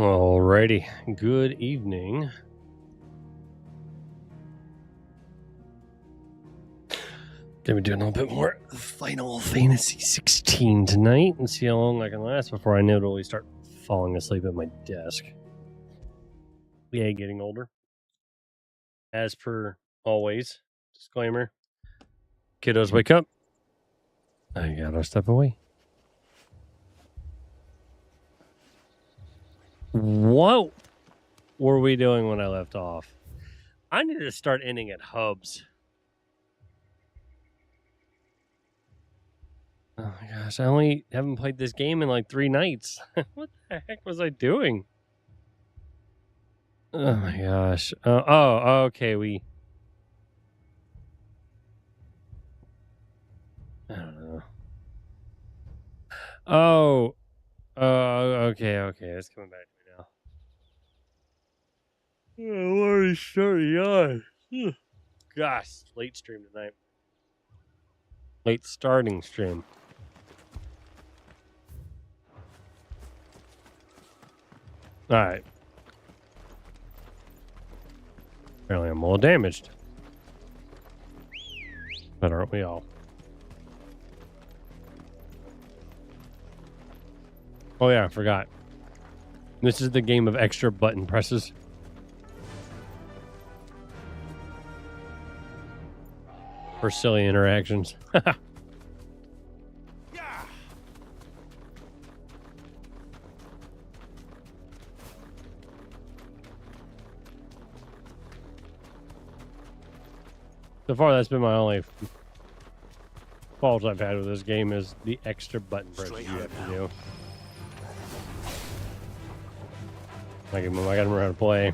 Alrighty, good evening. Gonna be doing a little bit more Final Fantasy 16 tonight and see how long I can last before I inevitably start falling asleep at my desk. Yay, getting older. As per always, disclaimer, kiddos wake up. I gotta step away. What were we doing when I left off? I need to start ending at hubs. Oh my gosh, I only haven't played this game in like 3 nights. What the heck was I doing? Oh my gosh. Okay, I don't know. Okay, it's coming back to me now. I'm already starting on. Gosh, late stream tonight. Late starting stream. Alright. Apparently I'm a little damaged. But aren't we all? Oh yeah, I forgot. This is the game of extra button presses. For silly interactions. So far, that's been my only fault I've had with this game is the extra button presses you have to do. I gotta remember how to play.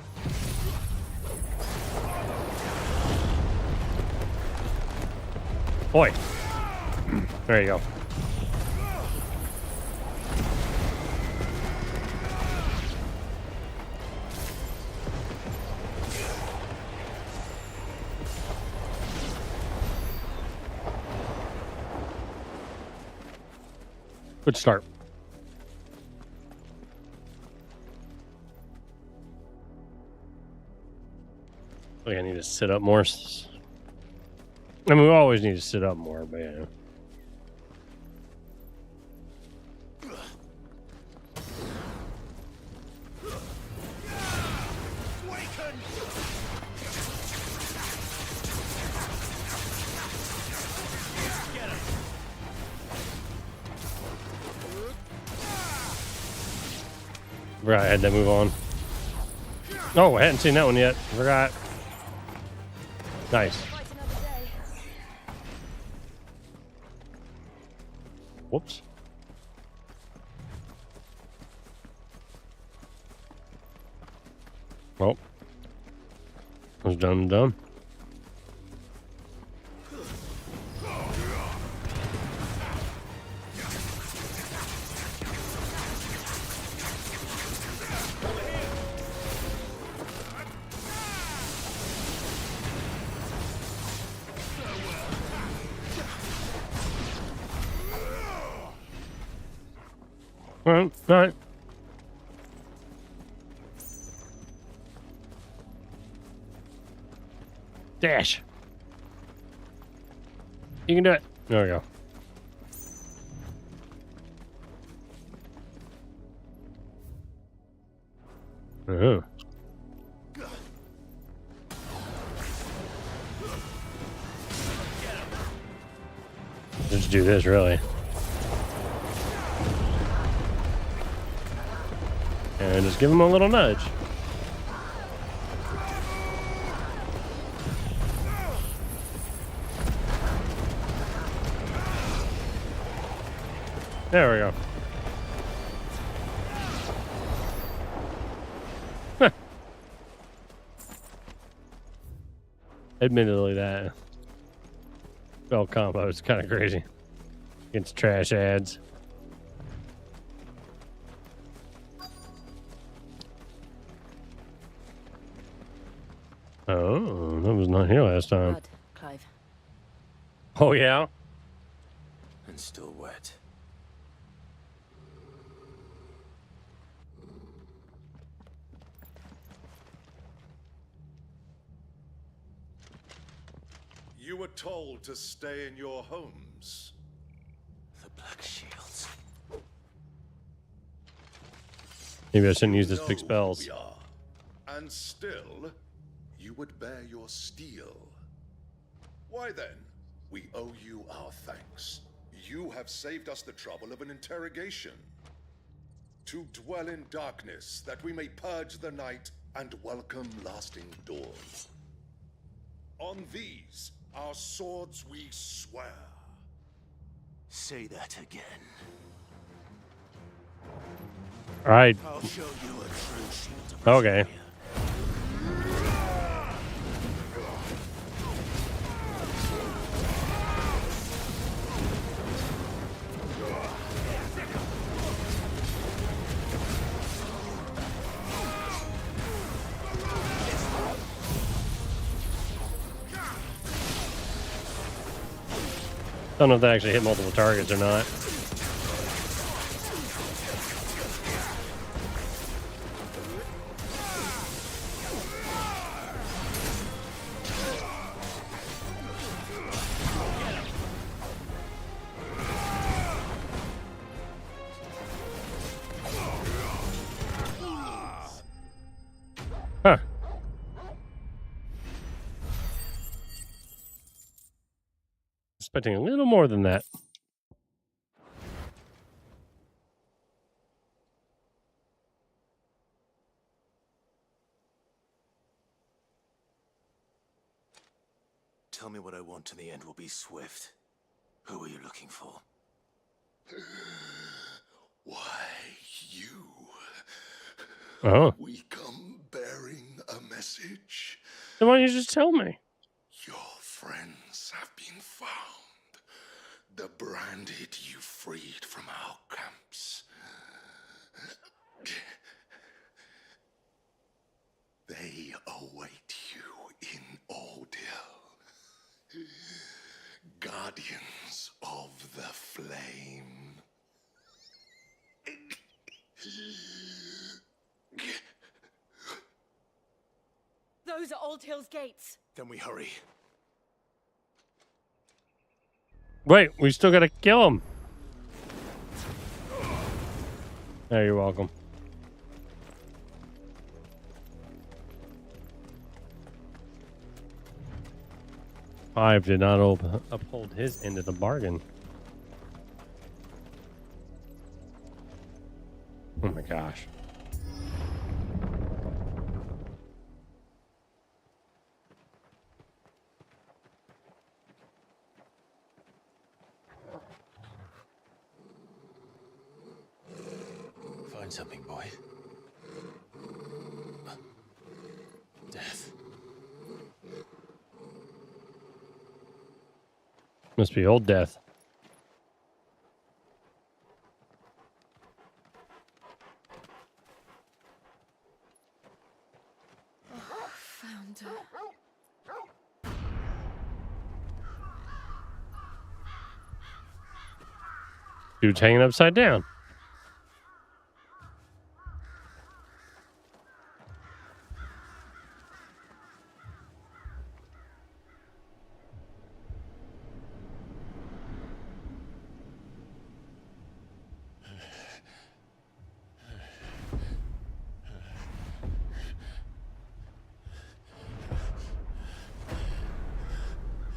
Boy. There you go. Good start. I need to sit up more. I mean, we always need to sit up more, but yeah. Forgot I had that move on. Oh, I hadn't seen that one yet. Forgot. Nice. Whoops. Well, I was done. All right. Dash. You can do it. There we go. Uh-huh. Just do this, really. And just give him a little nudge. There we go. Huh. Admittedly, that spell combo is kind of crazy against trash ads. Oh, that was not here last time. Blood, Clive. Oh, yeah? And still wet. You were told to stay in your homes. The Black Shields. Maybe I shouldn't use this You big know spells. who we are. And still, you would bear your steel. Why then, we owe you our thanks. You have saved us the trouble of an interrogation. To dwell in darkness, that we may purge the night and welcome lasting dawn. On these, our swords we swear. Say that again. All right. I'll show you a true shield of Okay. Heyo. Don't know if they actually hit multiple targets or not. Huh. Expecting a little more than that. Tell me what I want and the end will be swift. Who are you looking for? Why, you. Oh. We come bearing a message. Then why don't you just tell me? Your friends have been found. The branded you freed from our camps. They await you in Ordeal. Guardians of the Flame. Those are Old Hill's gates. Then we hurry. Wait, we still gotta kill him. Oh, you're welcome. Five did not uphold his end of the bargain. Oh my gosh. Find something, boy. Death. Must be old death. Found her. Dude's hanging upside down.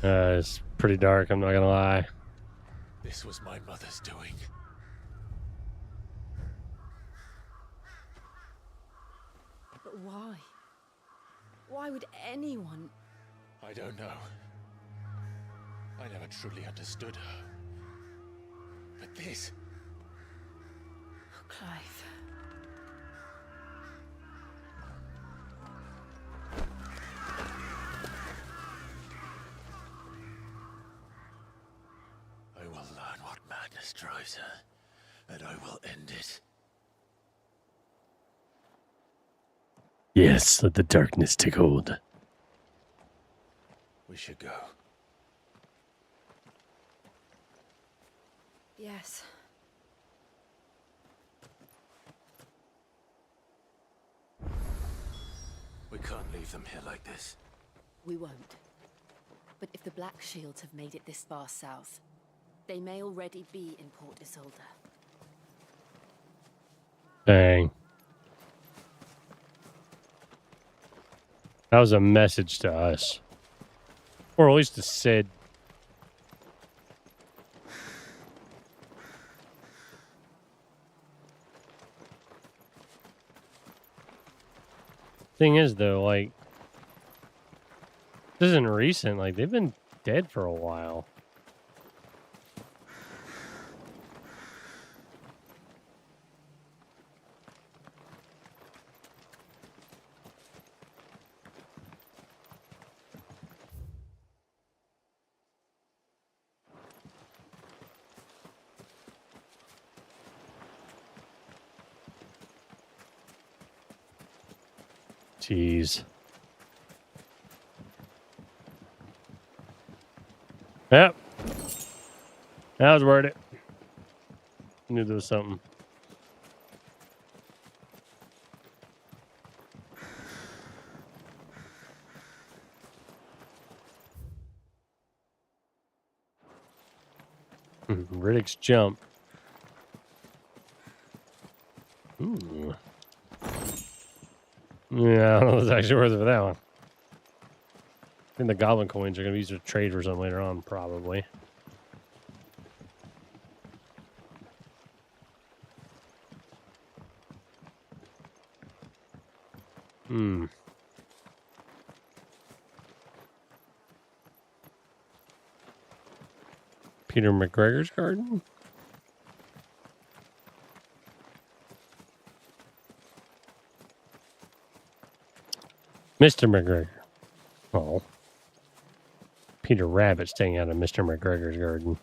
It's pretty dark, I'm not gonna lie. This was my mother's doing. But why? Why would anyone? I don't know. I never truly understood her. But this... Oh, Clive. I will learn what madness drives her, and I will end it. Yes, let the darkness take hold. We should go. Yes. We can't leave them here like this. We won't. But if the Black Shields have made it this far south, they may already be in Port Isolde. Dang. That was a message to us. Or at least to Sid. Thing is, though, like, this isn't recent. Like, they've been dead for a while. Jeez. Yep. That was worth it. Knew there was something. Riddick's jump. Ooh. Yeah, I don't know if it's actually worth it for that one. I think the goblin coins are going to be used to trade for something later on, probably. Peter McGregor's garden? Mr. McGregor. Oh. Peter Rabbit staying out of Mr. McGregor's garden.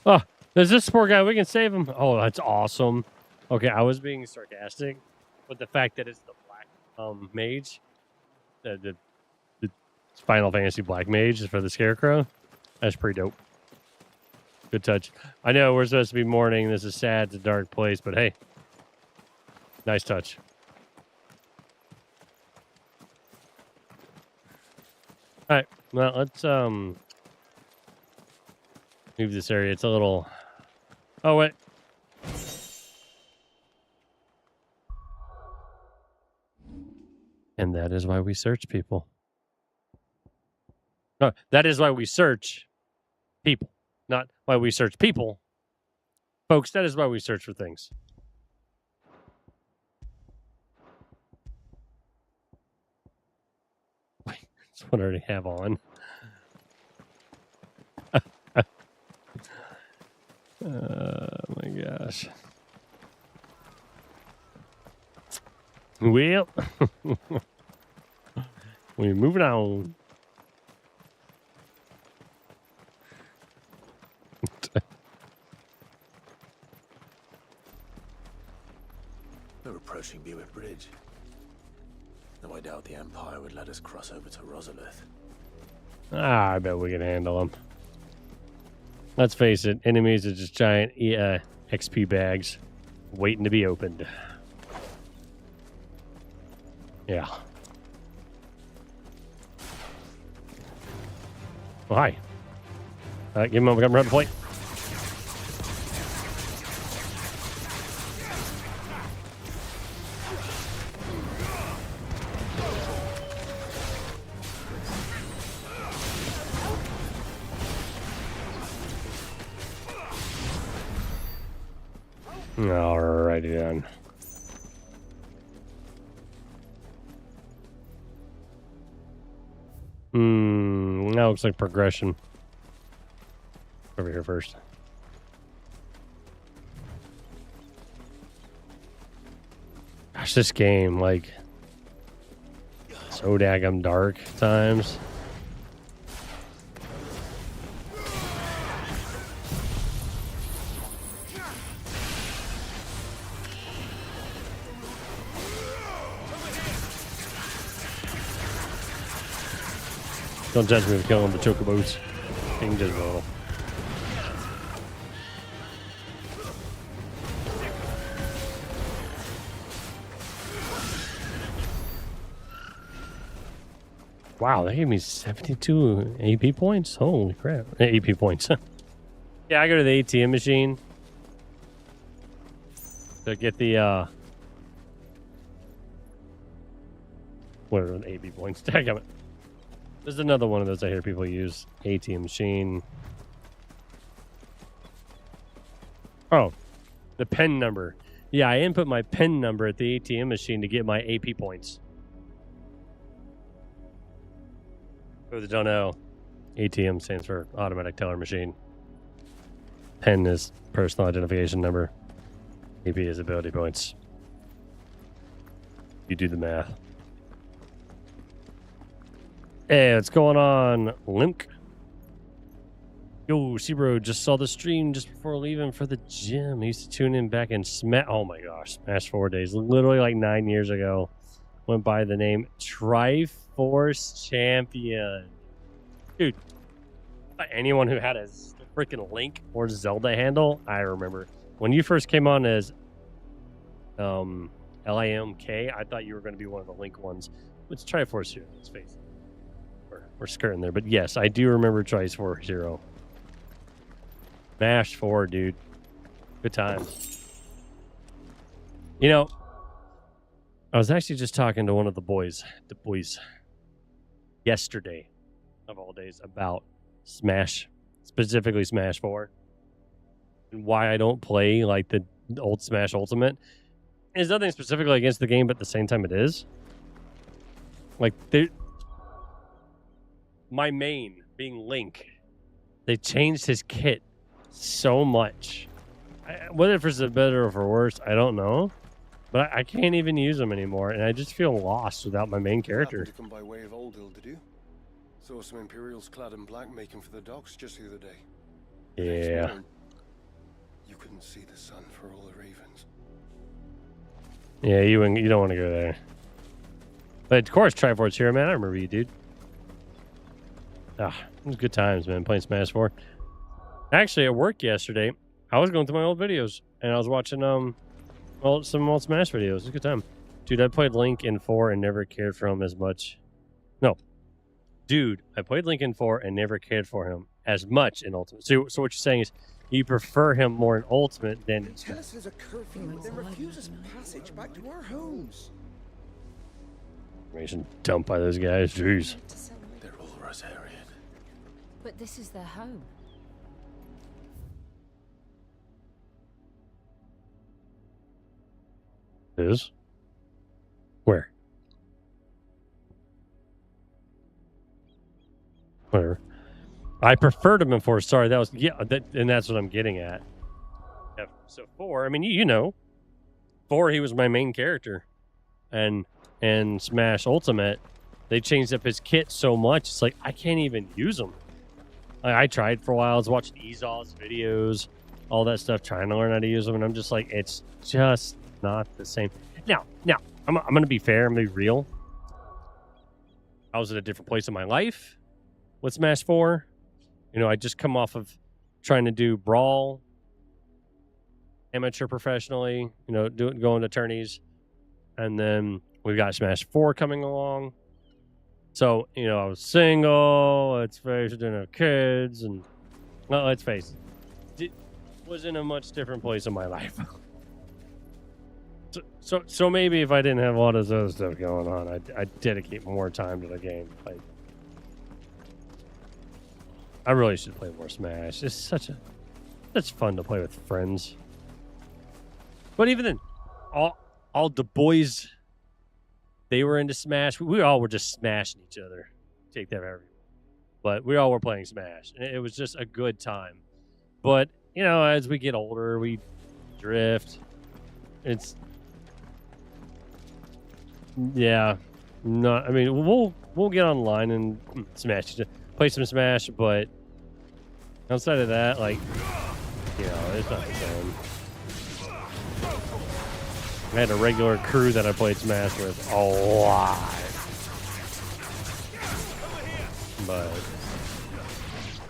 Oh, there's this poor guy. We can save him. Oh, that's awesome. Okay, I was being sarcastic, but the fact that it's the black mage, the Final Fantasy Black Mage for the Scarecrow, that's pretty dope. Good touch. I know we're supposed to be mourning. This is sad. It's a dark place, but hey, nice touch. All right, well, let's move this area. It's a little. Oh wait. And that is why we search people. No, that is why we search people, not why we search people. Folks, that is why we search for things. Wait, that's what I already have on. My gosh. Well, we're moving on. We're approaching Bewick Bridge. Though I doubt the Empire would let us cross over to Rosalith. I bet we can handle them. Let's face it, enemies are just giant XP bags waiting to be opened. Yeah. Oh, hi. Give him a run plate. Alrighty then. That looks like progression. Over here first. Gosh, this game, like, so daggum dark at times. Don't judge me for killing the chocobos. King just roll. Wow, they gave me 72 AP points. Holy crap. AP points. Yeah, I go to the ATM machine to get the, what are the AP points? There's another one of those I hear people use. ATM machine. Oh, the PIN number. Yeah, I input my PIN number at the ATM machine to get my AP points. For those that don't know, ATM stands for automatic teller machine. PIN is personal identification number. AP is ability points. You do the math. Hey, what's going on, Limk? Yo, Seabro just saw the stream just before leaving for the gym. He used to tune in back in oh my gosh, Smash 4 days. Literally like 9 years ago. Went by the name Triforce Champion. Dude, anyone who had a freaking Link or Zelda handle, I remember. When you first came on as LIMK, I thought you were going to be one of the Link ones. Let's Triforce here. Let's face it. We're skirting there. But yes, I do remember Triforce Hero. Smash 4, dude. Good times. You know, I was actually just talking to one of the boys yesterday, of all days, about Smash, specifically Smash 4, and why I don't play like the old Smash Ultimate. There's nothing specifically against the game, but at the same time it is. Like, my main being Link, they changed his kit so much. Whether for the better or for worse, I don't know. But I can't even use them anymore, and I just feel lost without my main character. Happened to come by way of Old Hill, did you? Saw some Imperials clad in black making for the docks just the other day. Yeah. You couldn't see the sun for all the ravens. Yeah, you don't want to go there. But of course, Triforce Hero, man. I remember you, dude. Ah, it was good times, man, playing Smash 4. Actually, at work yesterday, I was going through my old videos, and I was watching some old Smash videos. It was a good time. Dude, I played Link in 4 and never cared for him as much. No. Dude, I played Link in 4 and never cared for him as much in Ultimate. So what you're saying is you prefer him more in Ultimate than in Tell us there's a curfew, then refuse us passage back to our homes. information dumped by those guys. Jeez. They're all Rosarian. But this is their home. Is? Where? Whatever. I preferred him in 4. Sorry, that was and that's what I'm getting at. Yeah, so 4, I mean, you know, 4 he was my main character, and Smash Ultimate, they changed up his kit so much. It's like I can't even use him. I tried for a while. I was watching Ezal's videos, all that stuff, trying to learn how to use them, and I'm just like, it's just not the same. Now, I'm going to be fair. I'm going to be real. I was at a different place in my life with Smash 4. You know, I just come off of trying to do Brawl, amateur professionally, you know, going to tourneys. And then we've got Smash 4 coming along. So, you know, I was single, let's face it, didn't have kids, and, well, let's face it, was in a much different place in my life. So maybe if I didn't have all this other stuff going on, I'd dedicate more time to the game. Like, I really should play more Smash. It's such fun to play with friends. But even then, all the boys, they were into Smash. We all were just smashing each other. Take that forever. But we all were playing Smash. It was just a good time. But, you know, as we get older, we drift. It's... Yeah. I mean, we'll get online and Smash. Play some Smash, but outside of that, like, you know, it's not the same. I had a regular crew that I played Smash with a lot. But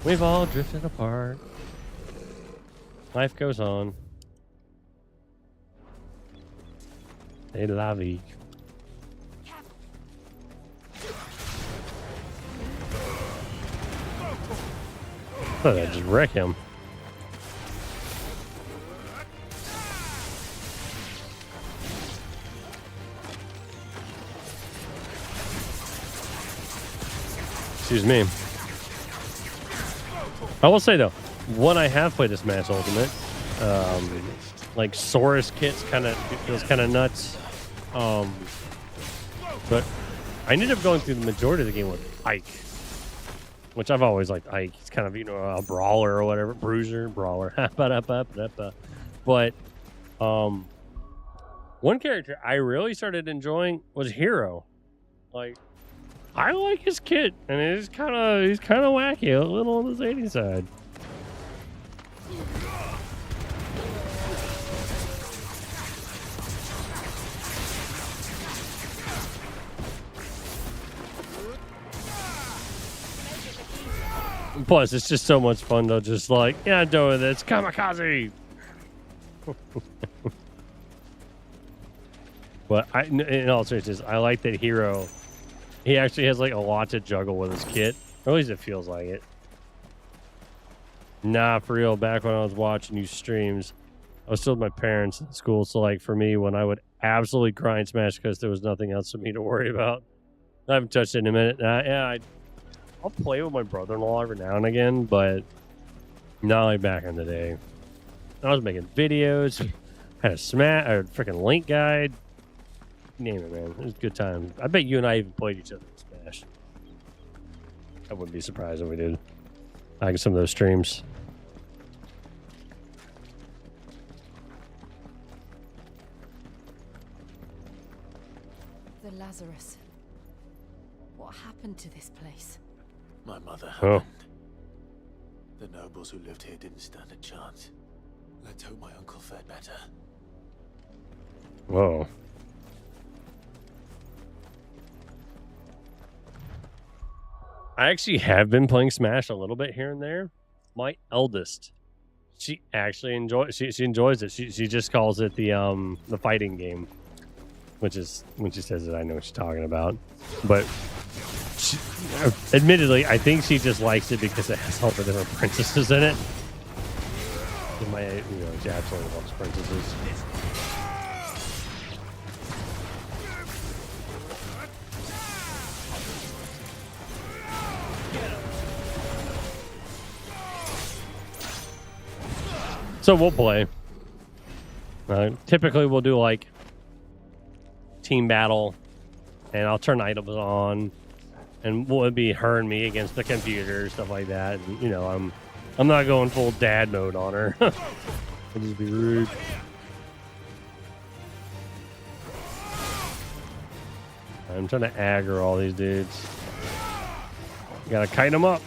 we've all drifted apart. Life goes on. C'est la vie. thought I'd just wreck him. Excuse me. I will say though, when I have played this Smash Ultimate, like Saurus kits feels kind of nuts. But I ended up going through the majority of the game with Ike, which I've always liked Ike. He's kind of, a brawler or whatever, bruiser, brawler. But one character I really started enjoying was Hero. Like, I like his kit, and he's kind of wacky, a little on the zany side. Plus, it's just so much fun to just like, yeah, I'm doing this, kamikaze. But in all seriousness, I like that Hero. He actually has like a lot to juggle with his kit, or at least it feels like it. Nah, for real. Back when I was watching you streams, I was still with my parents in school. So like for me, when I would absolutely grind Smash because there was nothing else for me to worry about, I haven't touched it in a minute. I'll play with my brother-in-law every now and again, but not like back in the day. I was making videos, had a freaking link guide. Name it, man. It was a good time. I bet you and I even played each other in Smash. I wouldn't be surprised if we did. I like some of those streams. The Lazarus. What happened to this place? My mother Oh. happened. The nobles who lived here didn't stand a chance. Let's hope my uncle fared better. Whoa. I actually have been playing Smash a little bit here and there. My eldest, she actually enjoys. She enjoys it. She just calls it the fighting game, which is when she says it, I know what she's talking about. But she, admittedly, I think she just likes it because it has all the different princesses in it. She absolutely loves princesses. So we'll play. Typically, we'll do like team battle, and I'll turn items on, and it'll be her and me against the computer, stuff like that. And, I'm not going full dad mode on her. It'll just be rude. I'm trying to aggro all these dudes. Gotta kite them up.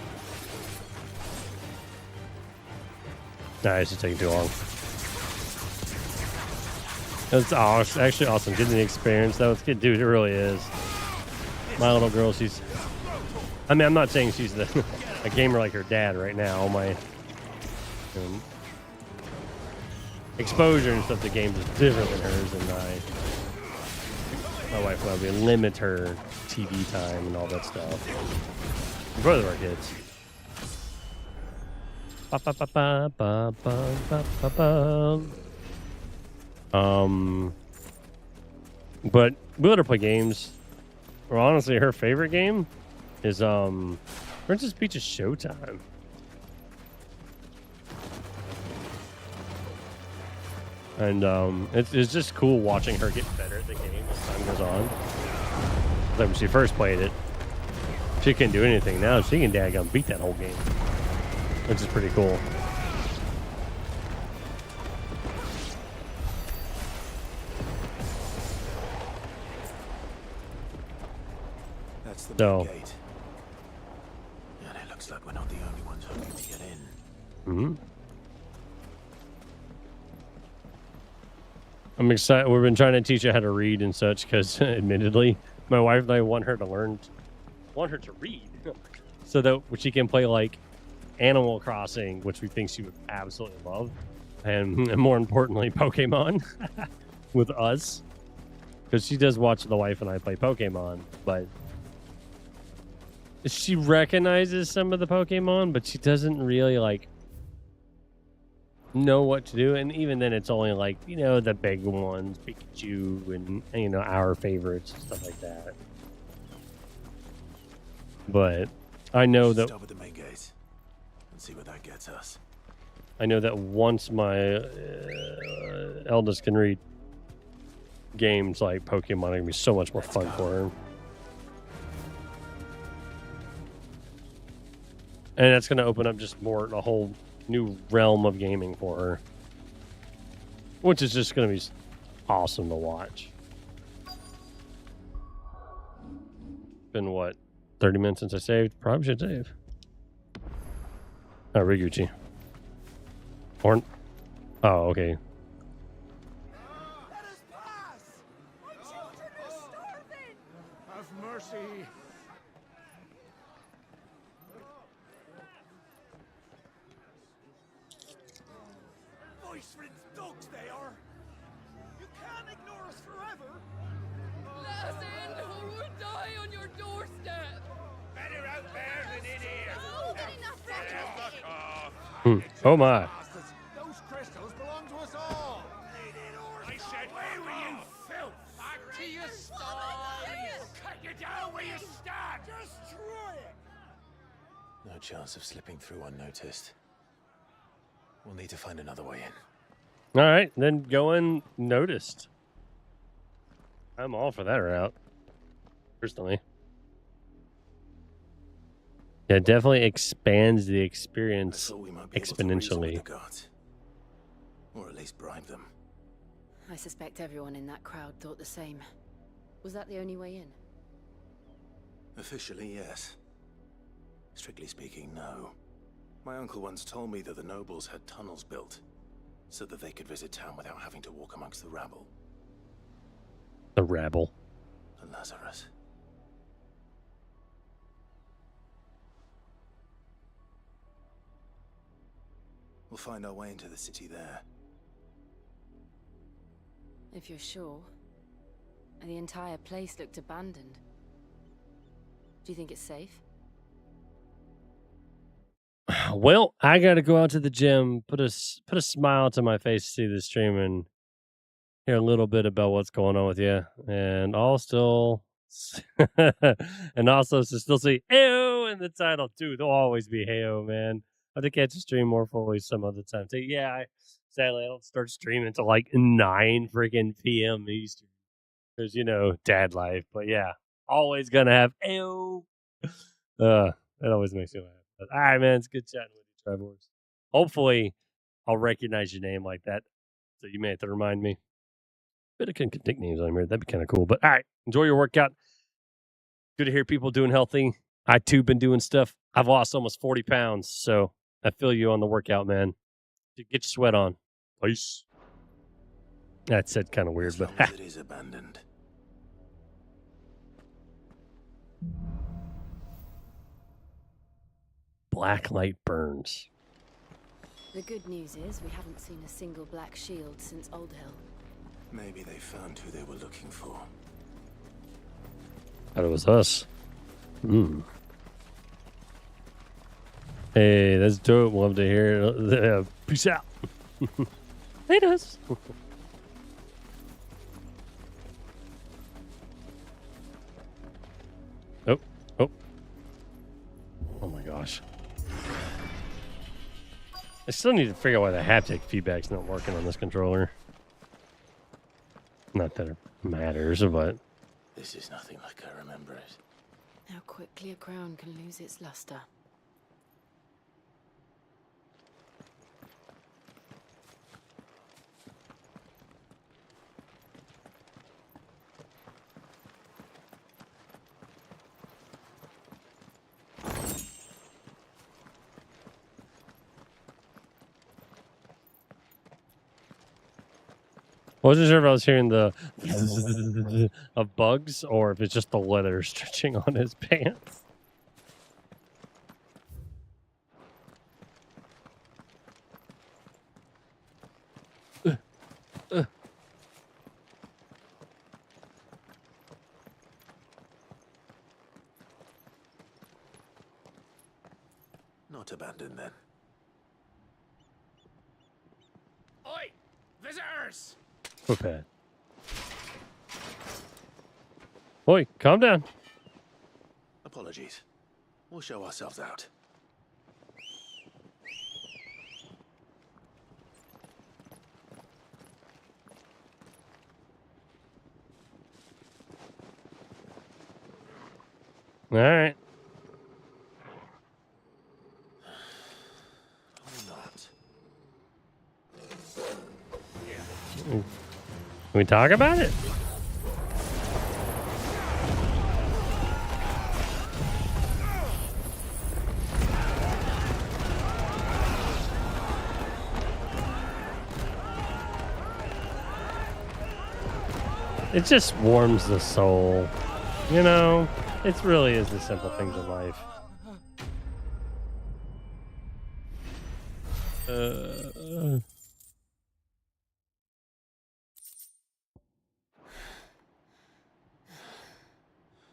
Nah, it's just taking too long. It's actually awesome getting the experience. That was good, dude. It really is. My little girl, I'm not saying she's a gamer like her dad right now. My exposure and stuff to games is different than hers, and my wife will limit her TV time and all that stuff. Both of our kids. But we let her play games. Well, honestly, her favorite game is Princess Peach's Showtime. And it's just cool watching her get better at the game as time goes on. Like when she first played it, she couldn't do anything. Now she can daggone beat that whole game, which is pretty cool. That's the So, main gate. And it looks like we're not the only ones hoping to get in. mm-hmm. I'm excited. We've been trying to teach her how to read and such because, admittedly, my wife and I want her to read, so that she can play like Animal Crossing, which we think she would absolutely love, and more importantly, Pokemon with us, because she does watch the wife and I play Pokemon, but she recognizes some of the Pokemon, but she doesn't really like know what to do. And even then, it's only like, you know, the big ones, Pikachu, and you know, our favorites and stuff like that. But I know that Stop at the main gate and see what that gets us. I know that once my eldest can read, games like Pokemon are gonna be so much more fun for her. And that's gonna open up just more a whole new realm of gaming for her, which is just gonna be awesome to watch. Been what, 30 minutes since I saved? Probably should save. Oh, Riguchi. Or, oh, okay. Let us pass! My children are starving! Have mercy! Voice-ridden dogs they are! You can't ignore us forever! Let us in, or we'll die on your doorstep! Better out there than in here! Oh my. Those crystals belong to us all! I said, where were you, filth? Back to your sties! Cut you down where you stand! Destroy it! No chance of slipping through unnoticed. We'll need to find another way in. All right, then go unnoticed. I'm all for that route, personally. Yeah, it definitely expands the experience We might be able to reason with exponentially. the guards. Or at least bribe them. I suspect everyone in that crowd thought the same. Was that the only way in? Officially, yes. Strictly speaking, no. My uncle once told me that the nobles had tunnels built so that they could visit town without having to walk amongst the rabble. The rabble. The Lazarus. We'll find our way into the city there. If you're sure. The entire place looked abandoned. Do you think it's safe? Well, I got to go out to the gym, put a smile to my face to see the stream, and hear a little bit about what's going on with you, and I'll still, and also to still see Heyo in the title too. There'll always be Heyo, man. I have to catch a stream more fully some other time. So yeah, sadly I don't start streaming until like 9 freaking p.m. Eastern, because you know, dad life. But yeah, always gonna have Heyo. That always makes me laugh. But, all right, man, it's good chatting with you, Trevors. Hopefully, I'll recognize your name like that, so you may have to remind me. Bit of nicknames on here. That'd be kind of cool. But all right, enjoy your workout. Good to hear people doing healthy. I too been doing stuff. I've lost almost 40 pounds, so I feel you on the workout, man. Get your sweat on. Peace. That said kind of weird, As but long as it is abandoned. black light burns. The good news is we haven't seen a single black shield since Old Hill. Maybe they found who they were looking for. Thought it was us. Hey, that's dope. Love to hear it. Peace out. Hey, us. Oh. Oh my gosh. I still need to figure out why the haptic feedback's not working on this controller. Not that it matters, but This is nothing like I remember it. How quickly a crown can lose its luster. I wasn't sure if I was hearing the of bugs or if it's just the leather stretching on his pants. Not abandoned then. Oi! Visitors! Footpad. Boy, calm down. Apologies. We'll show ourselves out. All right. Or not. Can we talk about it? It just warms the soul. You know, it really is the simple things in life.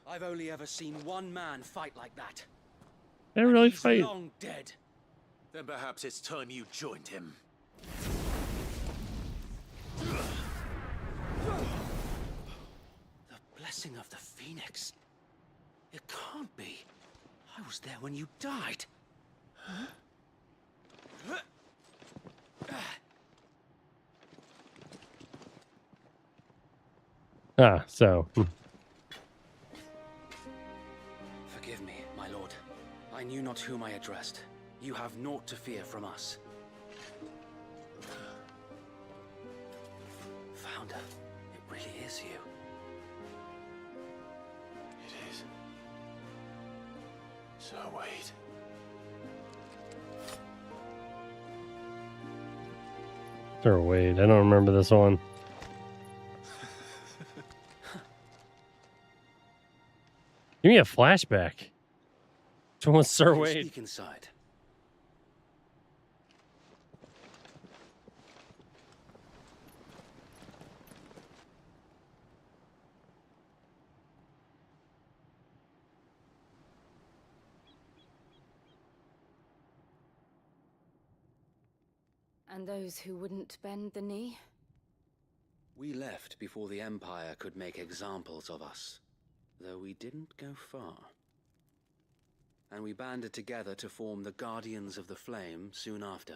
I've only ever seen one man fight like that. They And really he's fight. long dead. Then perhaps it's time you joined him. The blessing of the Phoenix. It can't be. I was there when you died. Ah, so. Forgive me, my lord. I knew not whom I addressed. You have naught to fear from us. Founder, it really is you. It is. So wait. Sir Wade. I don't remember this one. Give me a flashback. Which one was Sir Please Wade? Speak inside. And those who wouldn't bend the knee? We left before the Empire could make examples of us, though we didn't go far. And we banded together to form the Guardians of the Flame soon after.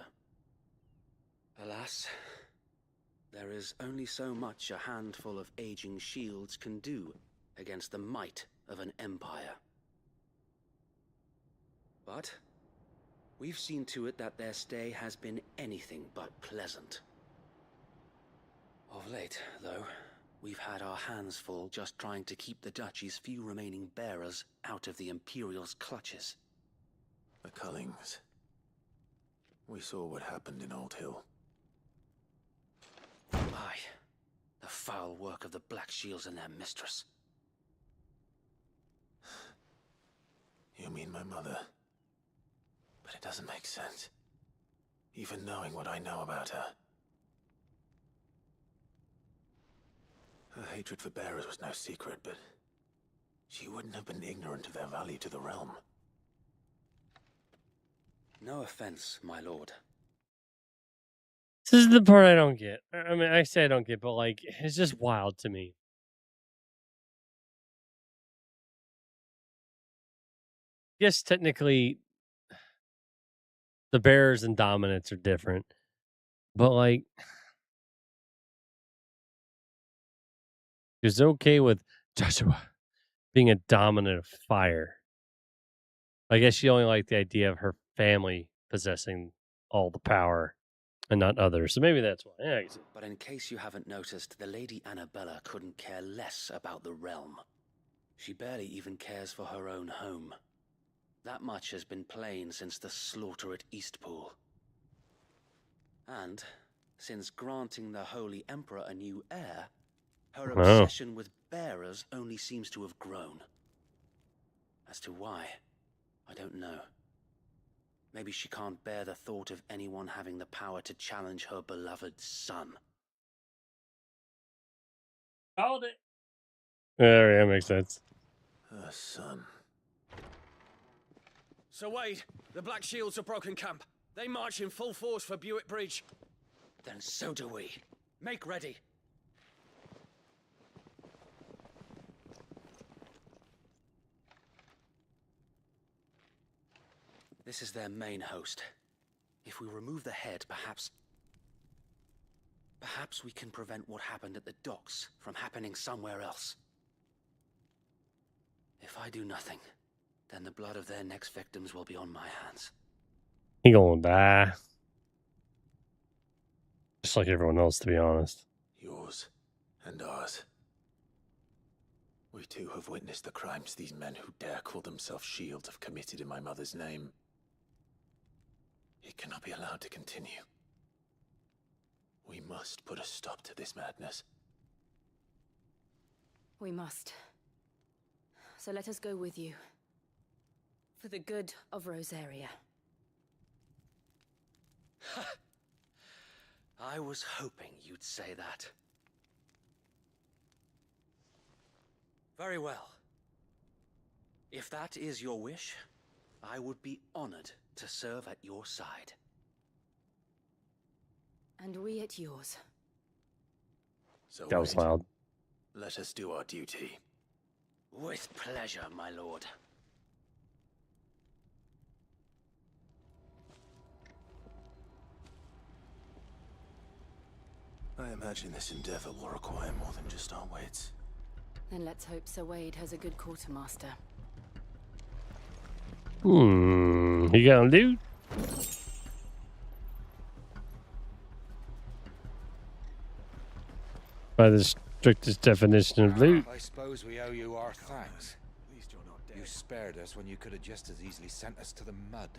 Alas, there is only so much a handful of aging shields can do against the might of an empire. But we've seen to it that their stay has been anything but pleasant. Of late, though, we've had our hands full just trying to keep the Duchy's few remaining bearers out of the Imperial's clutches. The Cullings. We saw what happened in Old Hill. Aye, the foul work of the Black Shields and their mistress. You mean my mother? But it doesn't make sense. Even knowing what I know about her. Her hatred for bearers was no secret, but she wouldn't have been ignorant of their value to the realm. No offense, my lord. This is the part I don't get. I mean, I say I don't get, but like, it's just wild to me. Yes, technically, the bearers and dominants are different, but like, it's okay with Joshua being a dominant of fire. I guess she only liked the idea of her family possessing all the power and not others. So maybe that's why. Yeah, I guess. But in case you haven't noticed, the Lady Annabella couldn't care less about the realm. She barely even cares for her own home. That much has been plain since the slaughter at Eastpool. And since granting the Holy Emperor a new heir, her obsession with bearers only seems to have grown. As to why, I don't know. Maybe she can't bear the thought of anyone having the power to challenge her beloved son. Called it. Yeah, that makes sense. Her son. Sir Wade, the Black Shields have broken camp. They march in full force for Buick Bridge. Then so do we. Make ready. This is their main host. If we remove the head, perhaps we can prevent what happened at the docks from happening somewhere else. If I do nothing, then the blood of their next victims will be on my hands. He gonna die. Just like everyone else, to be honest. Yours and ours. We too have witnessed the crimes these men who dare call themselves Shield have committed in my mother's name. It cannot be allowed to continue. We must put a stop to this madness. We must. So let us go with you. For the good of Rosaria. I was hoping you'd say that. Very well. If that is your wish, I would be honored to serve at your side. And we at yours. So That was Wade, loud. let us do our duty. With pleasure, my lord. I imagine this endeavor will require more than just our wits. Then let's hope Sir Wade has a good quartermaster. He got loot? By the strictest definition of loot. I suppose we owe you our thanks. At least you're not dead. You spared us when you could have just as easily sent us to the mud.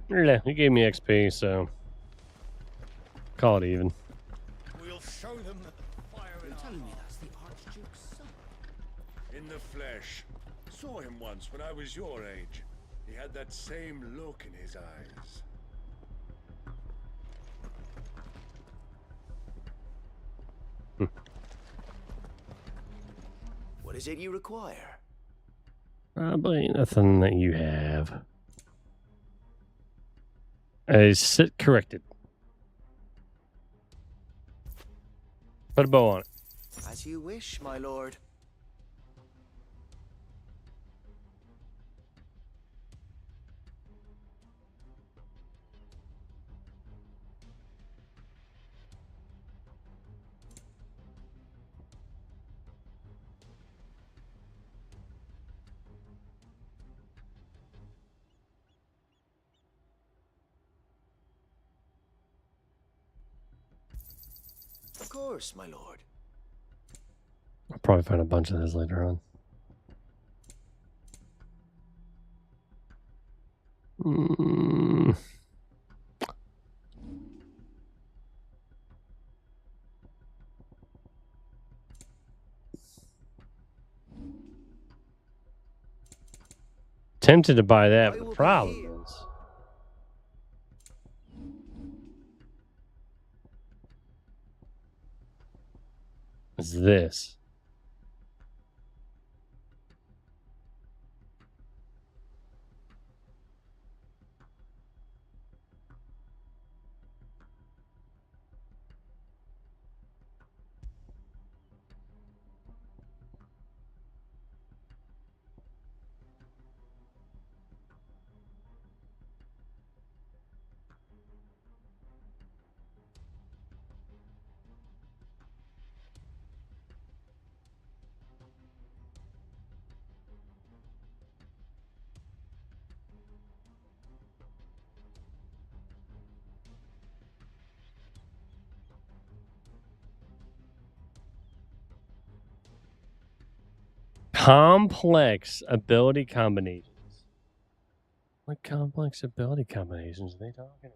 Yeah, he gave me XP, so call it even. We'll show them that the fire in our Telling me that's the Archduke's son. In the flesh. Saw him once when I was your age. He had that same look in his eyes. What is it you require? Probably nothing that you have. I sit corrected. Put a bow on it. As you wish, my lord. Of course, my lord. I'll probably find a bunch of those later on. Tempted to buy that, but the problem is this. Complex ability combinations. What complex ability combinations are they talking about?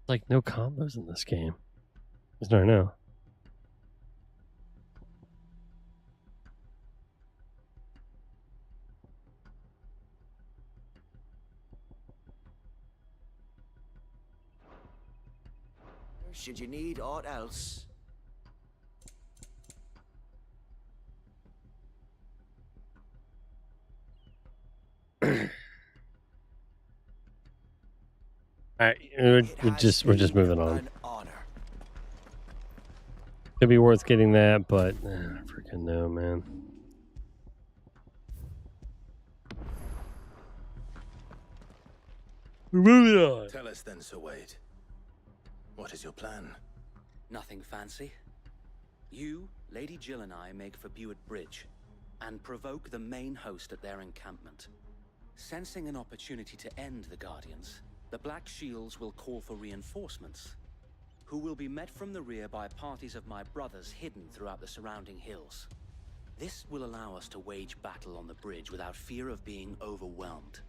Like no combos in this game. Is there no? Should you need aught else? Alright, we're just moving on. An honor. Could be worth getting that, but I freaking no, man. We're moving on. Tell us then, Sir Wade. What is your plan? Nothing fancy. You, Lady Jill and I make for Buett Bridge and provoke the main host at their encampment. Sensing an opportunity to end the Guardians, the Black Shields will call for reinforcements, who will be met from the rear by parties of my brothers hidden throughout the surrounding hills. This will allow us to wage battle on the bridge without fear of being overwhelmed.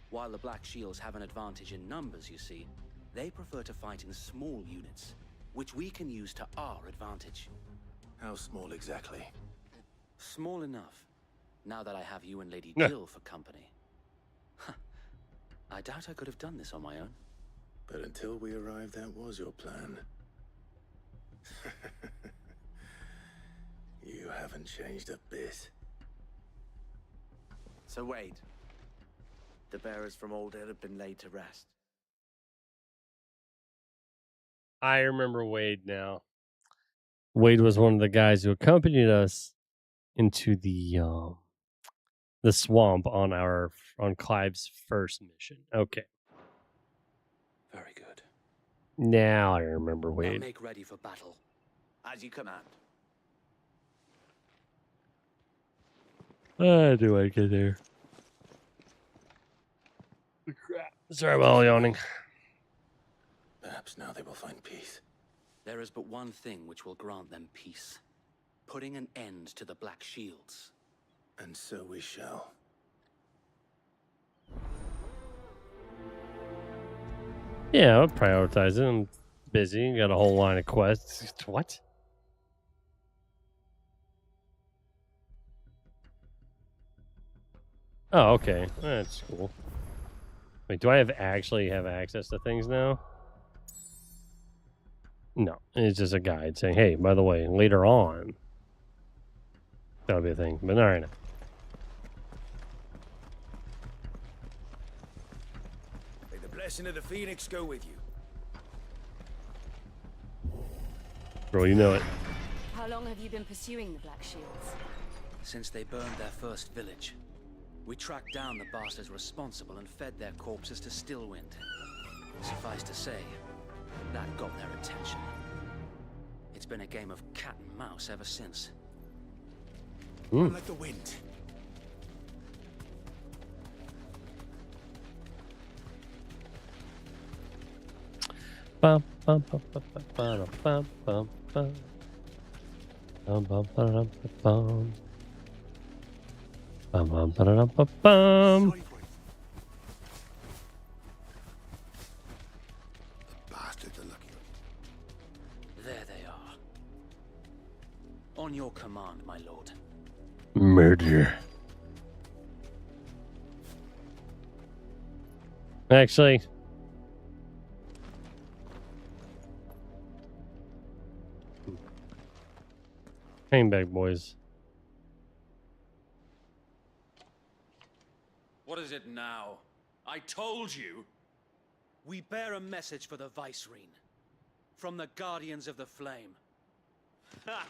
While the Black Shields have an advantage in numbers, you see, they prefer to fight in small units, which we can use to our advantage. How small exactly? Small enough, now that I have you and Lady Jill for company. I doubt I could have done this on my own. But until we arrived, that was your plan. You haven't changed a bit. So Wade, the bearers from Old Hill have been laid to rest. I remember Wade now. Wade was one of the guys who accompanied us into the swamp on Clive's first mission. Okay. Very good. Now I remember Now Wade. make ready for battle. As you command. Do I get there? Crap. Sorry about all yawning. Perhaps now they will find peace. There is but one thing which will grant them peace. Putting an end to the Black Shields. And so we shall. Yeah, I'll prioritize it. I'm busy. Got a whole line of quests. What? Oh, okay. That's cool. Wait, do I actually have access to things now? No, it's just a guide saying, hey, by the way, later on, that'll be a thing. But all right. May the blessing of the Phoenix go with you. Bro, you know it. How long have you been pursuing the Black Shields? Since they burned their first village, we tracked down the bastards responsible and fed their corpses to Stillwind. Suffice to say, that got their attention. It's been a game of cat and mouse ever since. Like the wind. Bum, bum, bum, bum, bum, bum, bum, bum. Bum, bum, ba-dum, ba-bum. Bum, bum, ba-dum, ba-bum. The bastards are lucky. There they are. On your command, my lord. Murder. Actually, hang back, boys. What is it now? I told you. We bear a message for the Vicereine. From the Guardians of the Flame. Ha!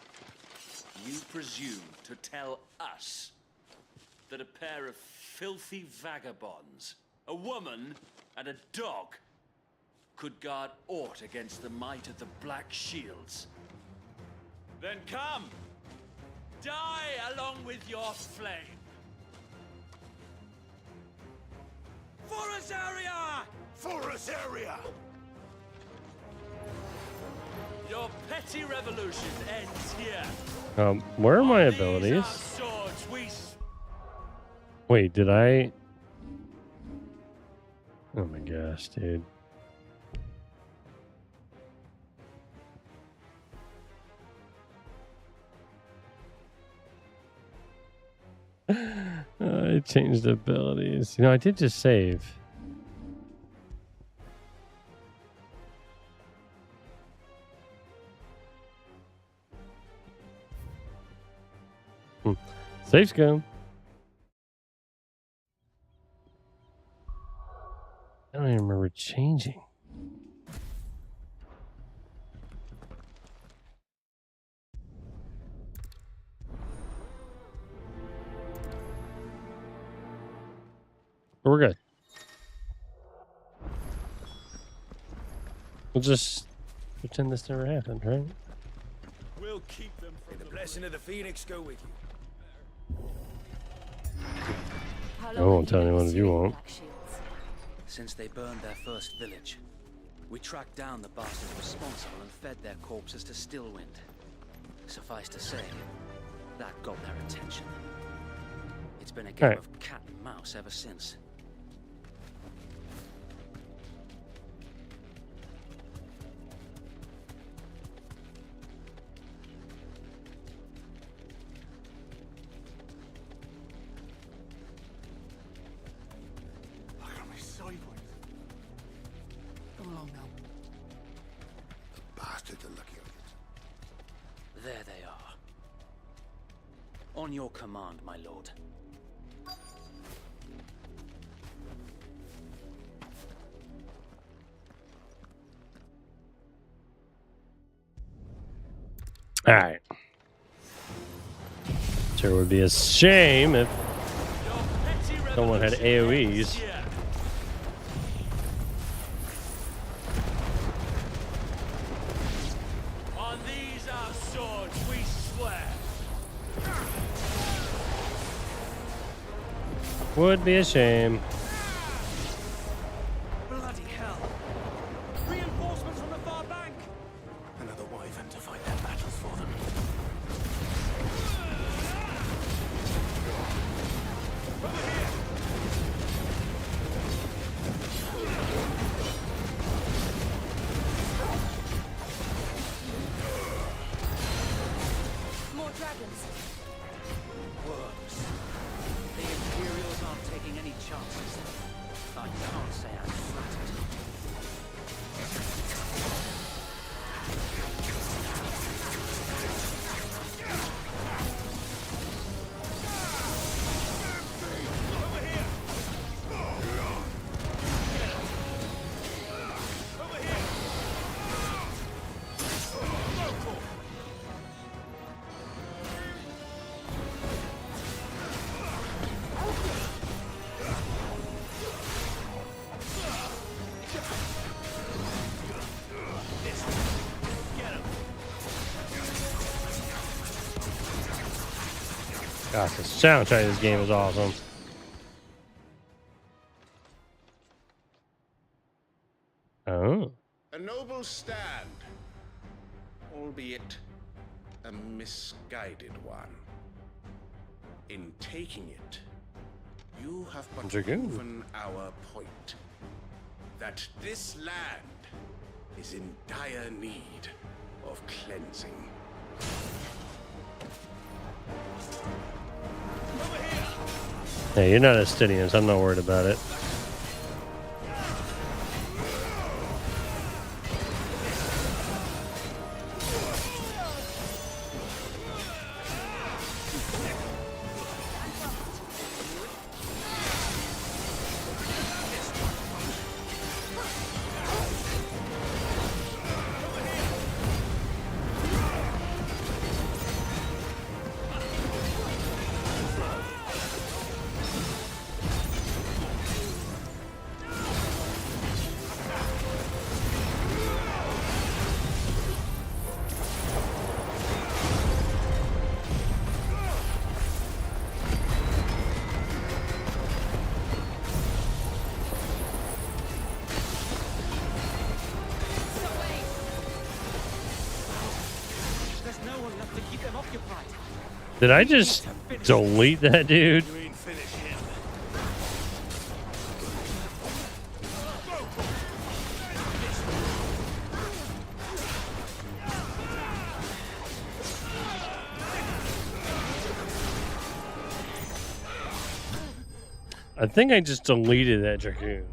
You presume to tell us that a pair of filthy vagabonds, a woman and a dog, could guard aught against the might of the Black Shields? Then come! Die along with your flame! For Azaria! For Azaria! Your petty revolution ends here. Where are my On these our abilities? swords we Wait, did I? Oh my gosh, dude. I changed abilities. You know, I did just save. Safe scum. changing. We're good. We'll just pretend this never happened, right? We'll keep them from the blessing of the Phoenix go with you. I won't tell anyone if you won't. Since they burned their first village, we tracked down the bastards responsible and fed their corpses to Stillwind. Suffice to say, that got their attention. It's been a game of cat and mouse ever since. There they are. On your command, my lord. All right. Sure would be a shame if someone had AoEs. On these our swords we swear. Would be a shame. Bloody hell! Reinforcements from the far bank! Another wyvern to fight their battles for them. Over here! More dragons. Worms. The Imperials aren't taking any chances. I can't say I'm flattered. Gosh, the soundtrack of this game is awesome. Oh. A noble stand, albeit a misguided one. In taking it, you have but Dragoon. proven our point. That this land is in dire need of cleansing. Hey, you're not a Stydian, so I'm not worried about it. Did I just delete that dude? I think I just deleted that Dragoon.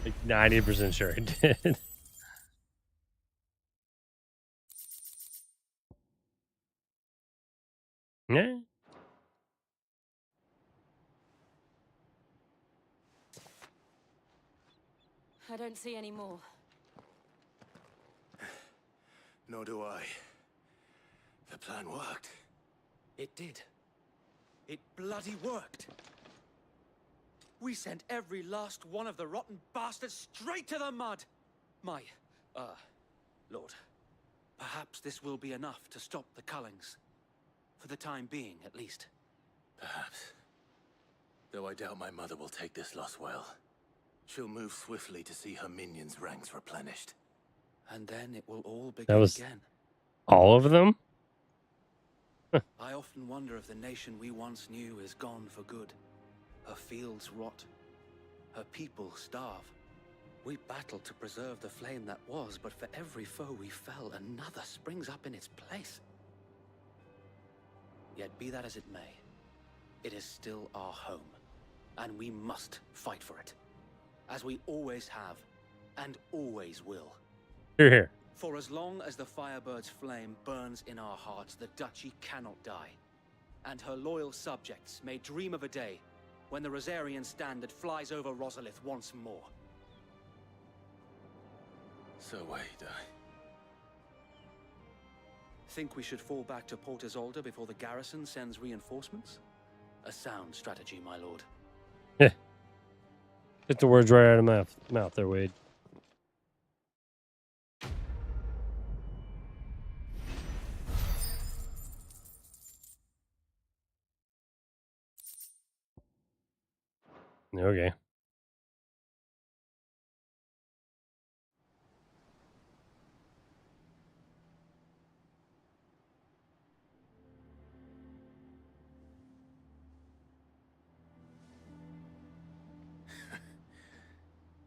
Like 90% sure I did. Yeah. I don't see any more. Nor do I. The plan worked. It did. It bloody worked. We sent every last one of the rotten bastards straight to the mud! My, Lord, perhaps this will be enough to stop the Cullings. For the time being, at least. Perhaps. Though I doubt my mother will take this loss well. She'll move swiftly to see her minions' ranks replenished. And then it will all That begin was again. all of them? I often wonder if the nation we once knew is gone for good. Her fields rot. Her people starve. We battled to preserve the flame that was, but for every foe we fell, another springs up in its place. Yet be that as it may, it is still our home, and we must fight for it. As we always have, and always will. Here, here. For as long as the Firebird's flame burns in our hearts, the Duchy cannot die. And her loyal subjects may dream of a day when the Rosarian standard flies over Rosalith once more. So wait, Think we should fall back to Port Isolde before the garrison sends reinforcements? A sound strategy, my lord. Yeah. Get the words right out of my mouth there, Wade. Okay.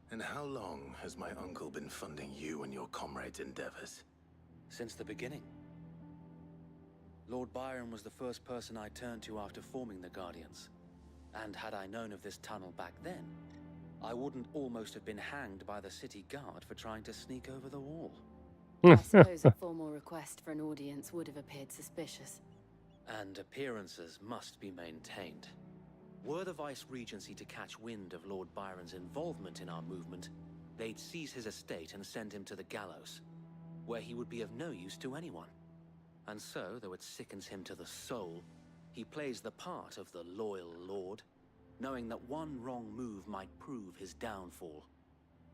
And how long has my uncle been funding you and your comrades' endeavors? Since the beginning. Lord Byron was the first person I turned to after forming the Guardians. And had I known of this tunnel back then, I wouldn't almost have been hanged by the city guard for trying to sneak over the wall. I suppose a formal request for an audience would have appeared suspicious. And appearances must be maintained. Were the Vice-Regency to catch wind of Lord Byron's involvement in our movement, they'd seize his estate and send him to the gallows, where he would be of no use to anyone. And so, though it sickens him to the soul, he plays the part of the loyal lord, knowing that one wrong move might prove his downfall.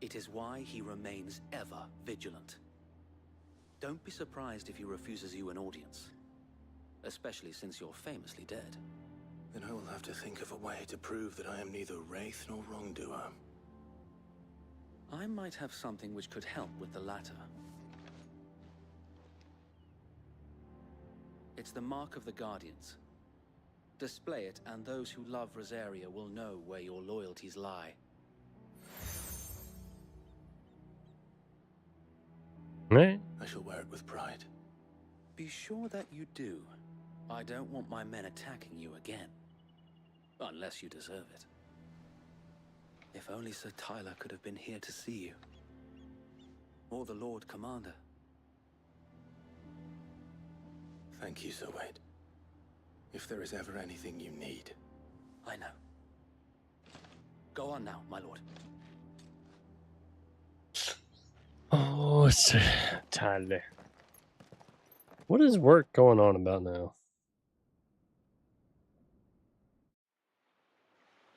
It is why he remains ever vigilant. Don't be surprised if he refuses you an audience, especially since you're famously dead. Then I will have to think of a way to prove that I am neither wraith nor wrongdoer. I might have something which could help with the latter. It's the mark of the Guardians. Display it, and those who love Rosaria will know where your loyalties lie. Right. I shall wear it with pride. Be sure that you do. I don't want my men attacking you again. Unless you deserve it. If only Sir Tyler could have been here to see you. Or the Lord Commander. Thank you, Sir Wade. If there is ever anything you need. I know. Go on now, my lord. Oh, it's Tyler. What is work going on about now?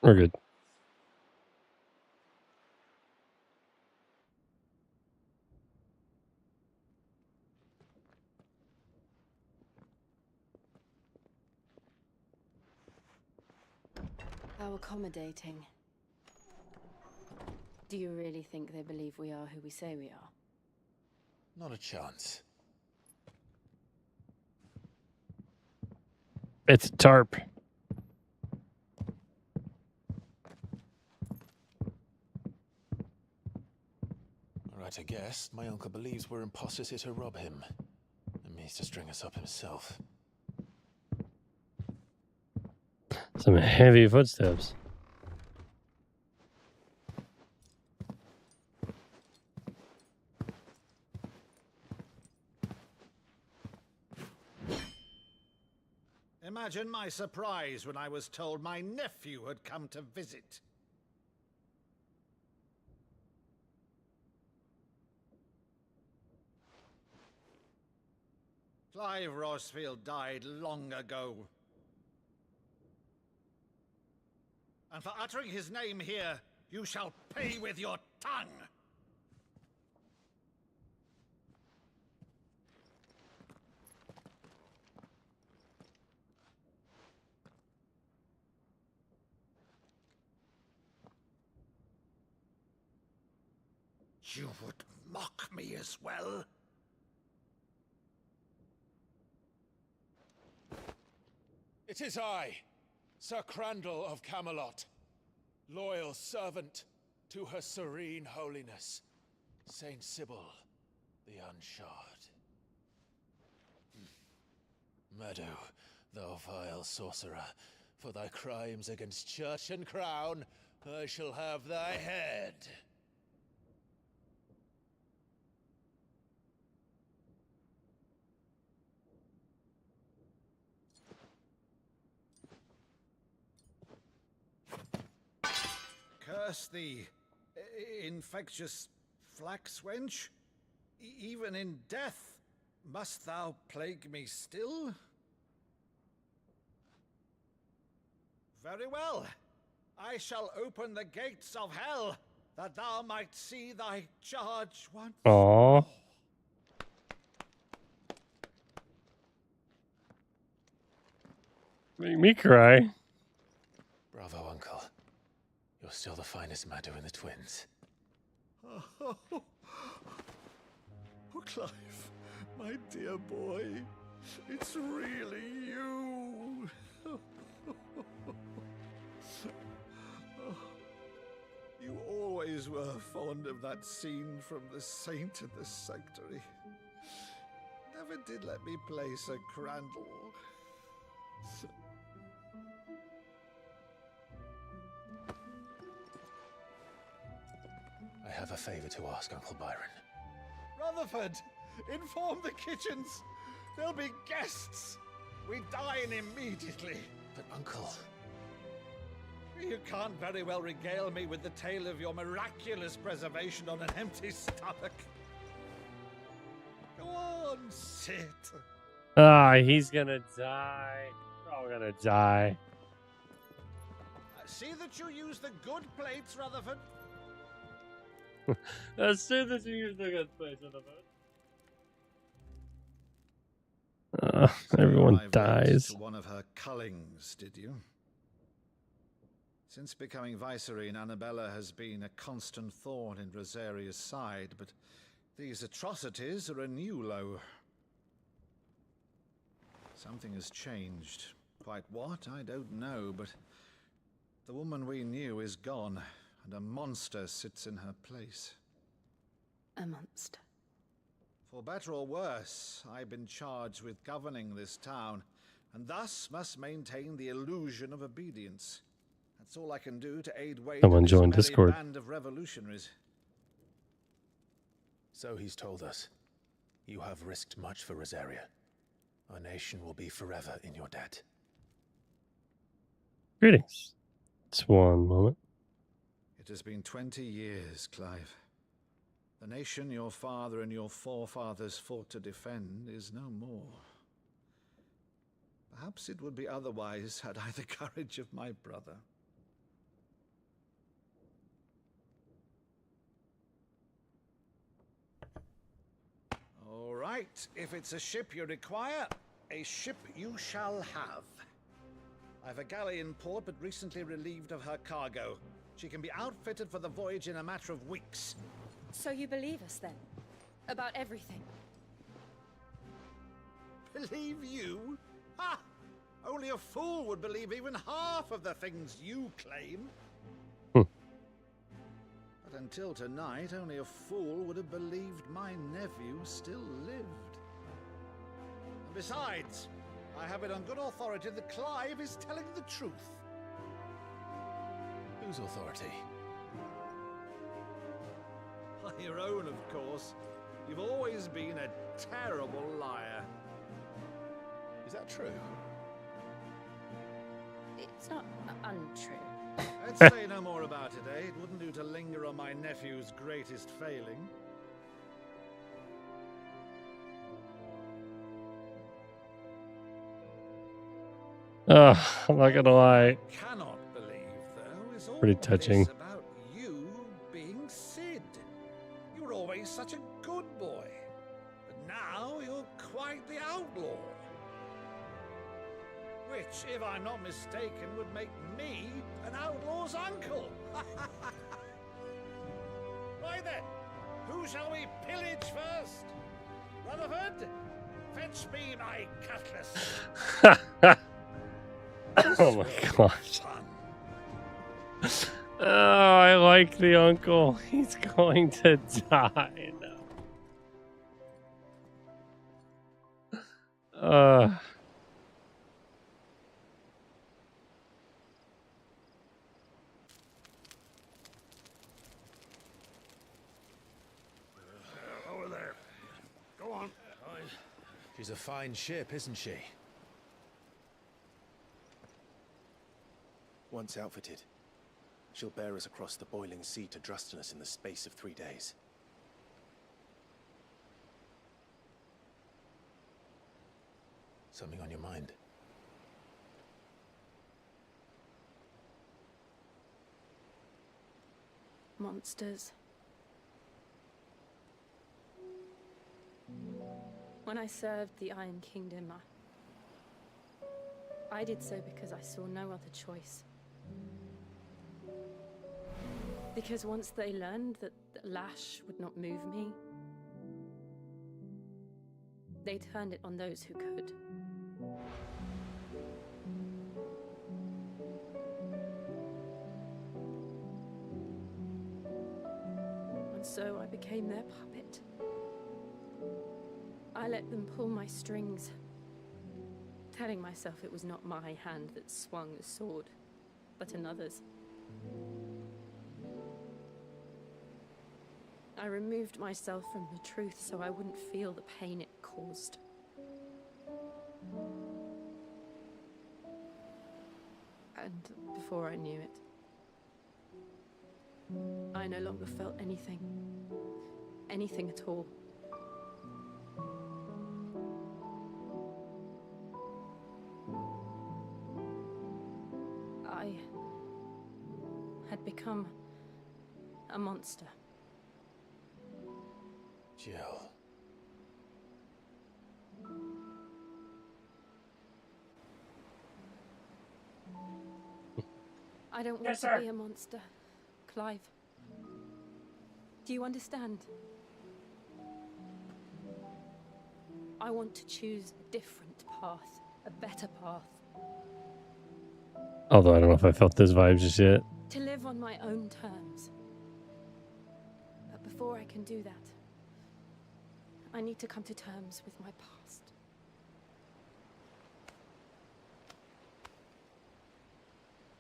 We're good. How accommodating. Do you really think they believe we are who we say we are? Not a chance. It's a tarp. Right, I guess. My uncle believes we're imposters here to rob him. And means to string us up himself. Some heavy footsteps. Imagine my surprise when I was told my nephew had come to visit. Clive Rosfield died long ago. And for uttering his name here, you shall pay with your tongue! You would mock me as well? It is I, Sir Crandall of Camelot, loyal servant to Her Serene Holiness, Saint Sybil the Unshod. Meadow, thou vile sorcerer, for thy crimes against church and crown, I shall have thy head. Curse thee, infectious flax wench. Even in death, must thou plague me still? Very well. I shall open the gates of hell, that thou might see thy charge once Aww. Make me cry. Bravo, Uncle. You're still the finest Meadow in the twins. Oh, Clive, my dear boy, it's really you. You always were fond of that scene from The Saint in the Sanctuary. Never did let me play Sir Crandall. I have a favor to ask, Uncle Byron. Rutherford, inform the kitchens. There'll be guests. We dine immediately. But, Uncle... You can't very well regale me with the tale of your miraculous preservation on an empty stomach. Go on, sit. Ah, he's gonna die. We're all gonna die. See that you use the good plates, Rutherford. As soon as you use the good place in the boat. Everyone dies. To one of her cullings, did you? Since becoming Vicereine, Annabella has been a constant thorn in Rosaria's side, but these atrocities are a new low. Something has changed. Quite what, I don't know, but the woman we knew is gone, and a monster sits in her place. A monster. For better or worse, I've been charged with governing this town, and thus must maintain the illusion of obedience. That's all I can do to aid Wade Someone and this joined merry Discord. band of revolutionaries. So he's told us. You have risked much for Rosaria. Our nation will be forever in your debt. Greetings. Just one moment. It has been 20 years, Clive. The nation your father and your forefathers fought to defend is no more. Perhaps it would be otherwise had I the courage of my brother. All right, if it's a ship you require, a ship you shall have. I've a galley in port, but recently relieved of her cargo. She can be outfitted for the voyage in a matter of weeks. So you believe us then? About everything? Believe you? Ha! Only a fool would believe even half of the things you claim. But until tonight, only a fool would have believed my nephew still lived. And besides, I have it on good authority that Clive is telling the truth. Whose authority? Your own, of course. You've always been a terrible liar. Is that true? It's not untrue. Let's say no more about it, eh? It wouldn't do to linger on my nephew's greatest failing. I'm not gonna lie. Cannot believe, though, is all Pretty this touching. about you being Sid. You were always such a good boy, but now you're quite the outlaw. Which, if I'm not mistaken, would make me an outlaw's uncle. Right then, who shall we pillage first? Rutherford, fetch me my cutlass. Oh my gosh. Oh, I like the uncle. He's going to die now. Over there. Go on. She's a fine ship, isn't she? Once outfitted, she'll bear us across the boiling sea to Drustinus in the space of 3 days. Something on your mind? Monsters. When I served the Iron Kingdom, I did so because I saw no other choice. Because once they learned that the lash would not move me, they turned it on those who could. And so I became their puppet. I let them pull my strings, telling myself it was not my hand that swung the sword, but another's. I removed myself from the truth so I wouldn't feel the pain it caused. And before I knew it, I no longer felt anything. Anything at all. I had become a monster. Jill. I don't want to be a monster, Clive. Do you understand? I want to choose a different path, a better path. Although I don't know if I felt those vibes just yet. To live on my own terms. But before I can do that, I need to come to terms with my past.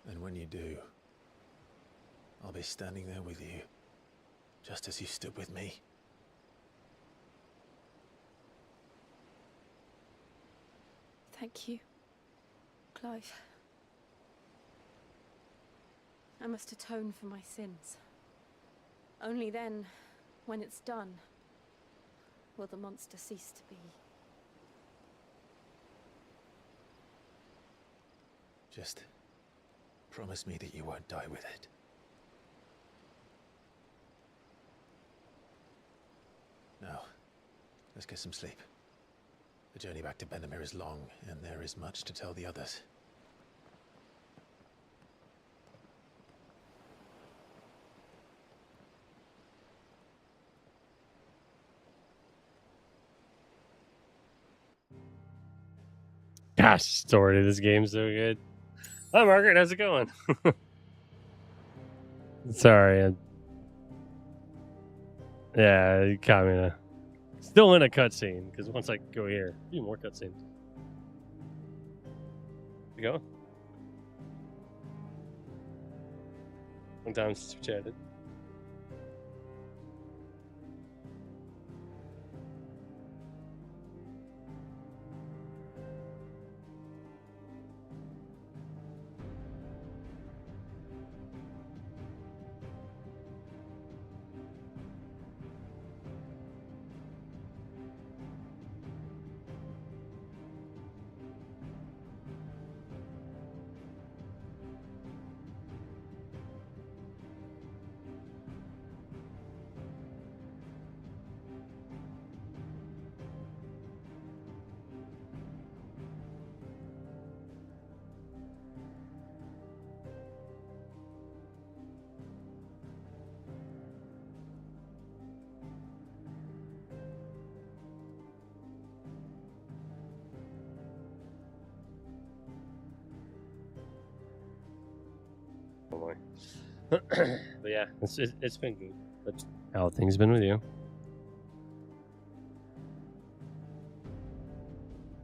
And when you do, I'll be standing there with you, just as you stood with me. Thank you, Clive. I must atone for my sins. Only then, when it's done, will the monster cease to be. Just promise me that you won't die with it. Now, let's get some sleep. The journey back to Benamir is long, and there is much to tell the others. Gosh, story of this game's so good. Hi, Margaret. How's it going? Sorry. Yeah, you caught me. Still in a cutscene, because once I go here, a few more cutscenes. You go? Long time since we chatted. but yeah, it's been good. That's how things been with you.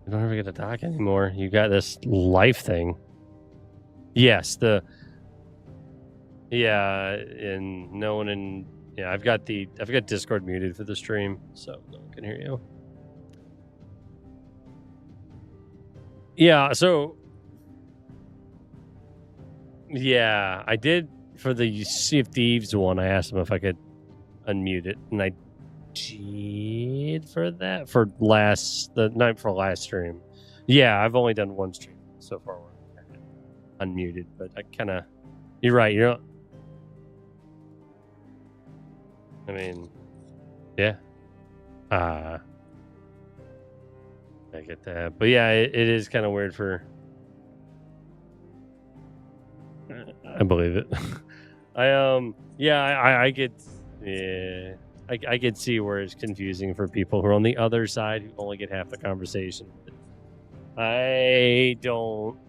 You don't ever get to talk anymore. You got this life thing. Yes, and no one in I've got Discord muted for the stream, so no one can hear you. Yeah, so yeah, I did for the Sea of Thieves one. I asked him if I could unmute it, and I did for that for the night for last stream. Yeah, I've only done one stream so far where I'm unmuted, but I kind of. You're right. I mean, yeah. I get that, but yeah, it is kind of weird for. I believe it. I could see where it's confusing for people who are on the other side who only get half the conversation. I don't.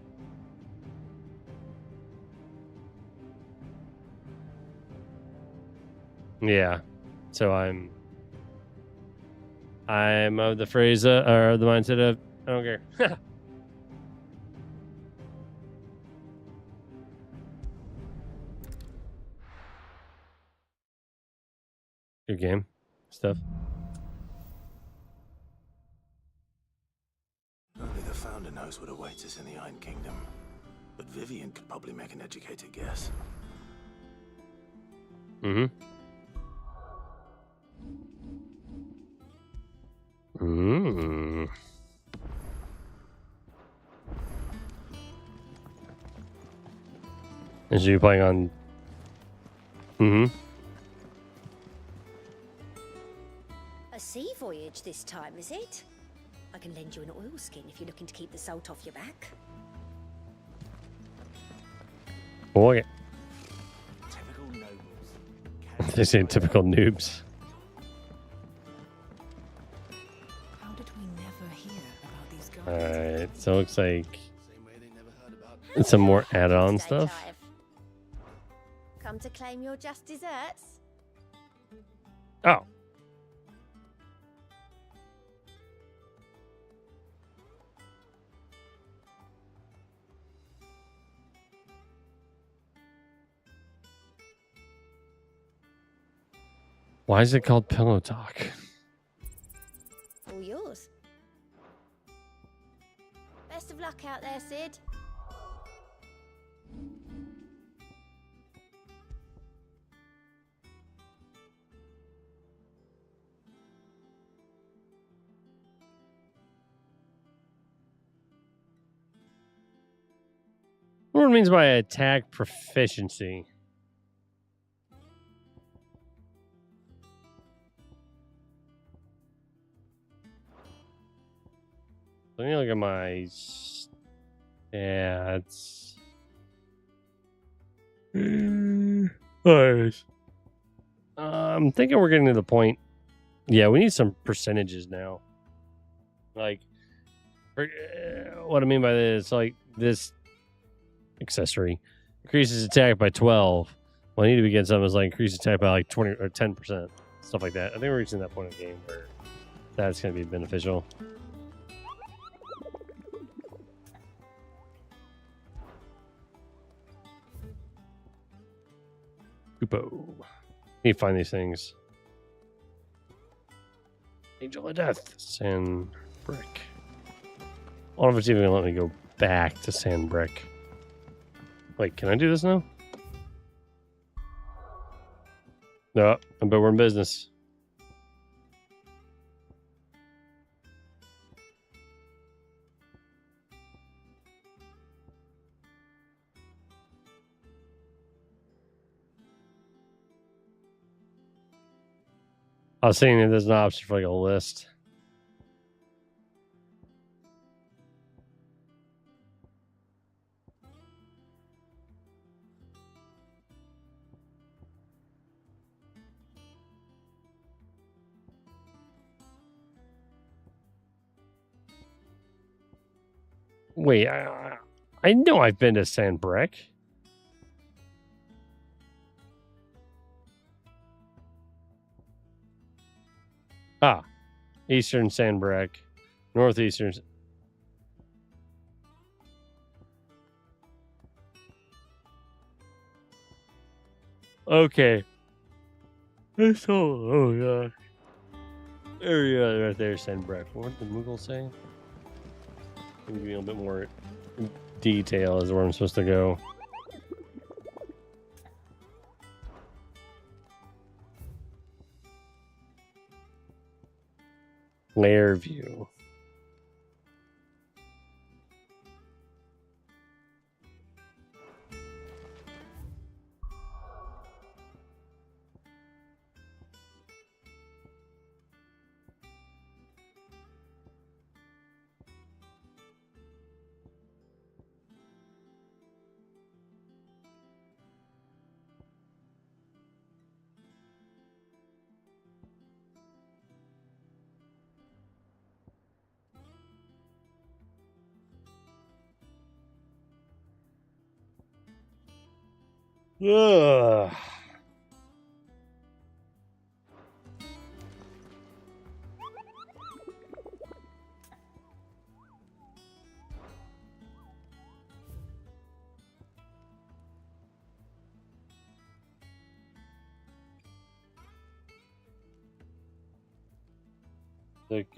Yeah, so I'm of the phrase or the mindset of I don't care. Good game stuff. Only the founder knows what awaits us in the Iron Kingdom, but Vivian could probably make an educated guess. Is you playing on? A sea voyage this time, is it? I can lend you an oilskin if you're looking to keep the salt off your back. Boy. Typical nobles. They say typical noobs. How did we never hear about these guys? Alright, so it looks like some more add-on stuff. Come to claim your just desserts? Oh. Why is it called Pillow Talk? All yours. Best of luck out there, Sid. What it means by attack proficiency? Let me look at my stats. Nice. I'm thinking we're getting to the point. Yeah, we need some percentages now. Like, what I mean by this, like this accessory increases attack by 12. Well, I need to be getting something that's like increase attack by like 20 or 10%, stuff like that. I think we're reaching that point in the game where that's going to be beneficial. Kupo. Need to find these things. Angel of Death. Sand Brick. I don't know if it's even going to let me go back to Sand Brick. Wait, can I do this now? No, I bet we're in business. I was saying that there's an option for like a list. Wait, I know I've been to Sandbreck. Ah, Eastern Sandbrack, Northeastern. Okay. That's all. Oh, yeah. There you go, right there, Sandbrack. What did the Moogle say? Give me a little bit more detail as to where I'm supposed to go. Layer view. Ugh.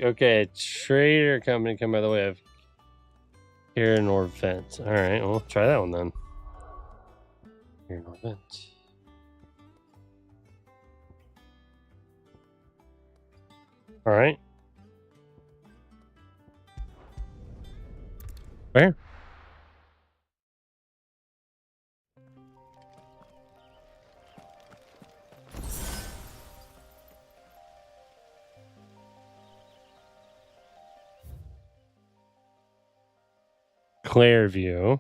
Okay, trader company come by the way of here North Vent. All right, well, try that one then. Here North Vent. All right. Where? Clairview.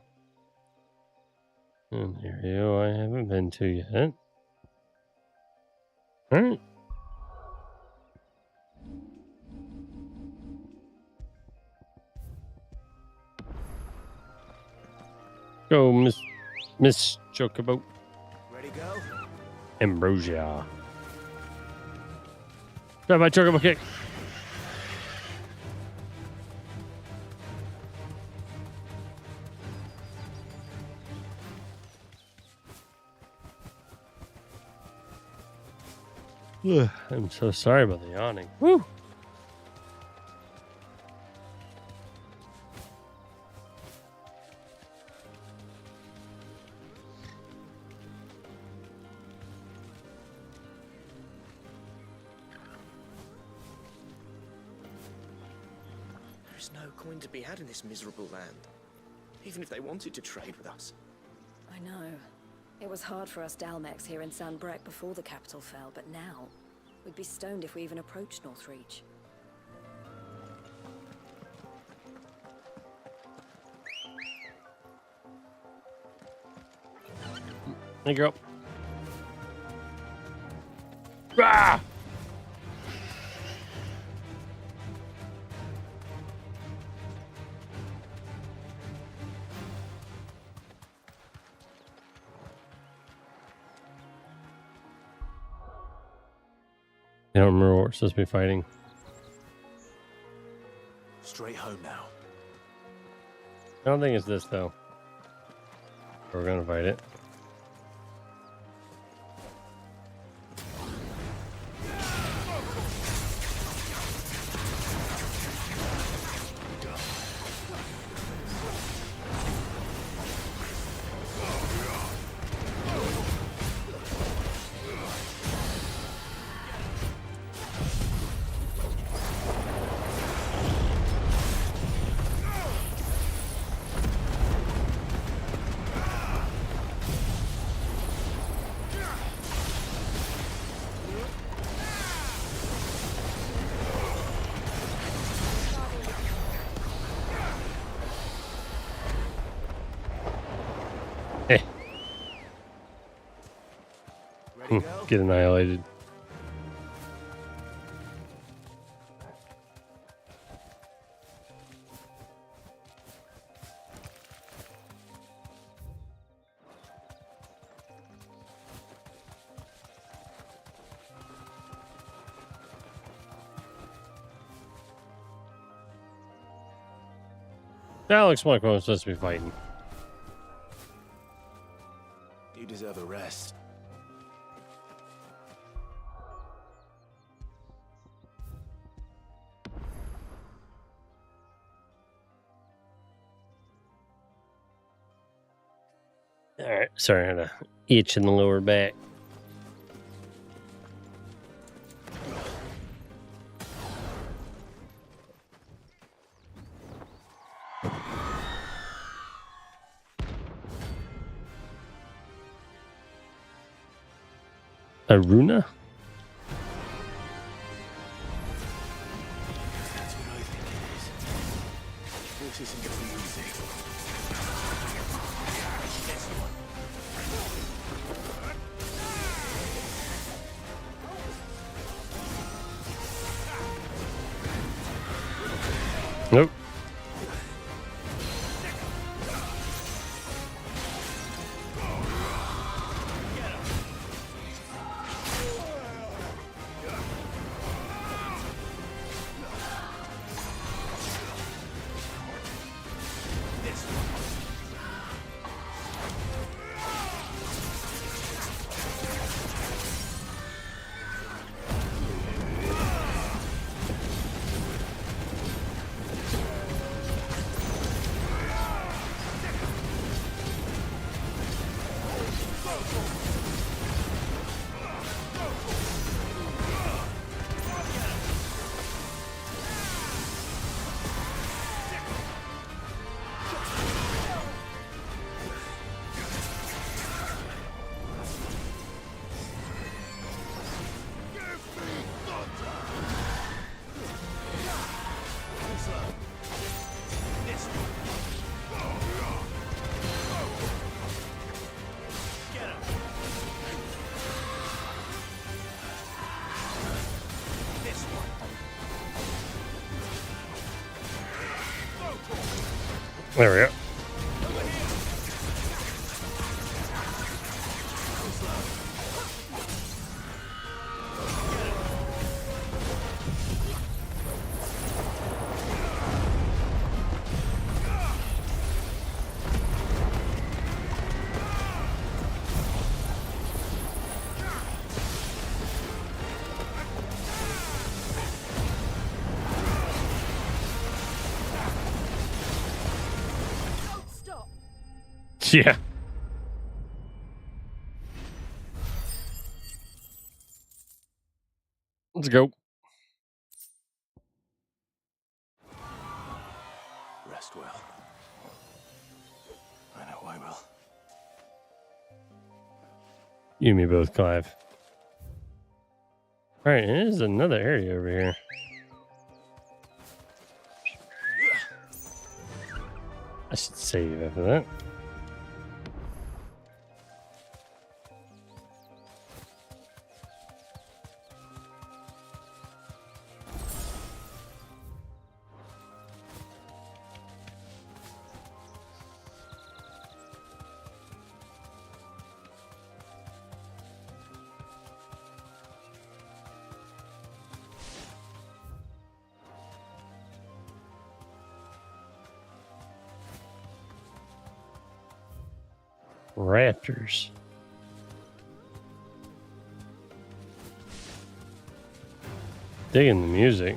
And here you I haven't been to yet. All right. Go, Miss Chocobo. Ready, go? Ambrosia. Grab my Chocobo kick. Ugh, I'm so sorry about the yawning. Woo! There's no coin to be had in this miserable land. Even if they wanted to trade with us. I know. It was hard for us Dalmex here in Sandbreck before the capital fell, but now we'd be stoned if we even approached Northreach. Hey, girl. Ah! I don't remember what we're supposed to be fighting. Straight home now. I don't think it's this, though. We're gonna fight it. Get annihilated. That looks like we're supposed to be fighting. You deserve a rest. Alright, sorry, I had a itch in the lower back. Aruna? That's what I think it is. This isn't gonna be easy. Nope. There we go. Yeah. Let's go. Rest well. I know I will. You and me both, Clive. Alright, there's another area over here. I should save after that. Raptors. Digging the music.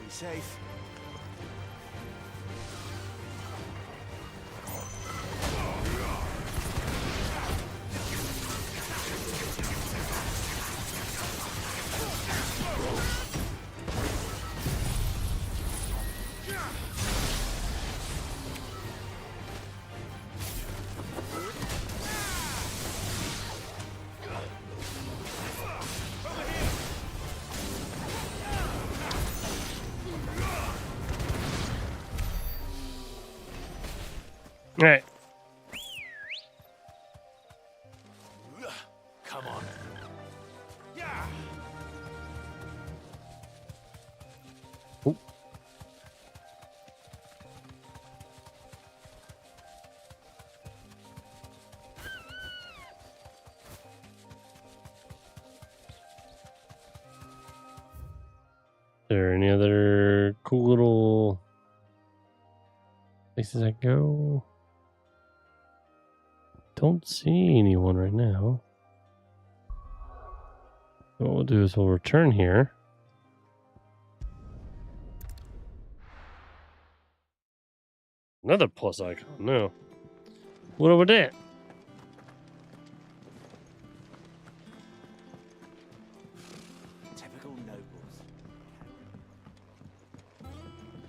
Be safe. All right. Come on. Ooh. There any other cool little places I go? Don't see anyone right now. What we'll do is we'll return here. Another plus icon. No. What over there? Typical nobles.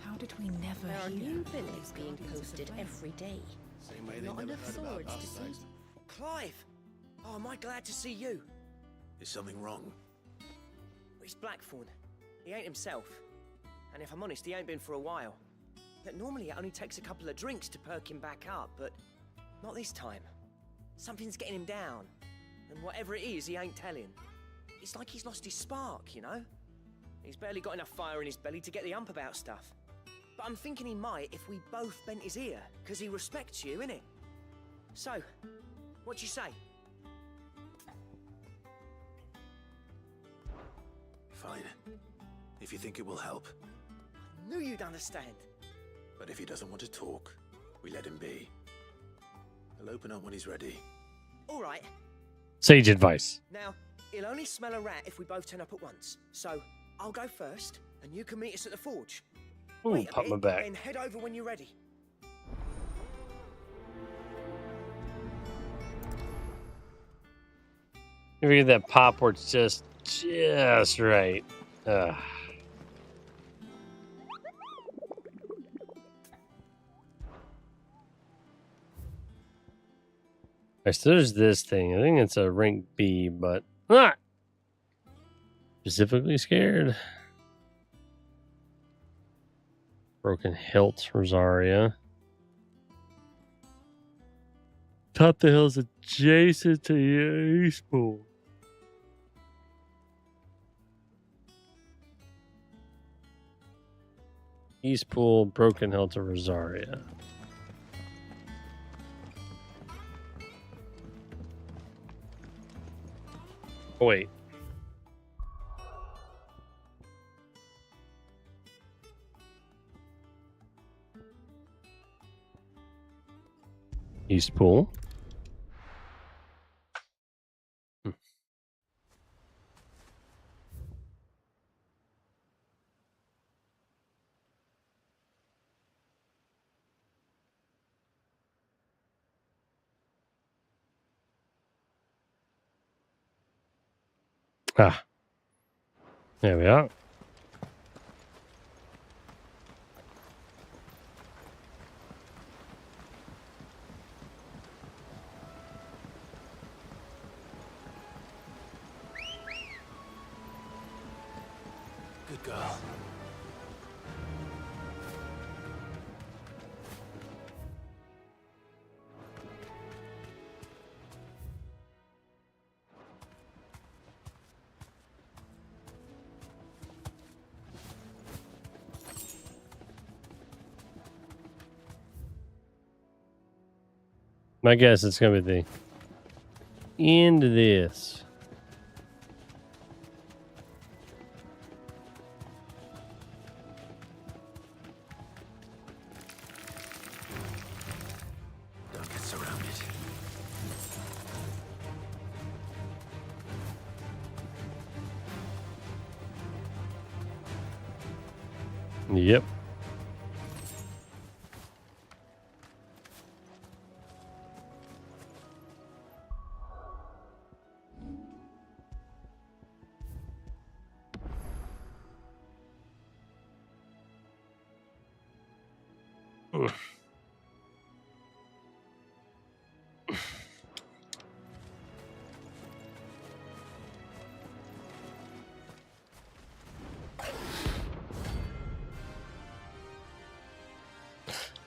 How did we never There are hear new of villains the being Guardians of the posted Flame? every day. Same way they Not never enough heard about swords to us, see. thanks. Clive! Oh, am I glad to see you? Is something wrong? It's Blackthorn. He ain't himself. And if I'm honest, he ain't been for a while. But normally it only takes a couple of drinks to perk him back up, but not this time. Something's getting him down. And whatever it is, he ain't telling. It's like he's lost his spark, you know? He's barely got enough fire in his belly to get the ump about stuff. But I'm thinking he might if we both bent his ear, because he respects you, innit? So, what do you say? Fine. If you think it will help. Knew you'd understand. But if he doesn't want to talk, we let him be. He'll open up when he's ready. All right. Sage advice. Now, he'll only smell a rat if we both turn up at once. So, I'll go first, and you can meet us at the forge. Ooh, Wait a pop my bit, back. then head over when you're ready. You ever get that pop where it's just right? Ugh. Alright, so there's this thing. I think it's a rank B, but not specifically scared. Broken hilt, Rosaria. Top the hill's adjacent to the East Pool. East Pool, Broken Hill to Rosaria. Oh, wait. East Pool. Ah. There we are. Good girl. My guess it's going to be the end of this. Don't get surrounded. Yep.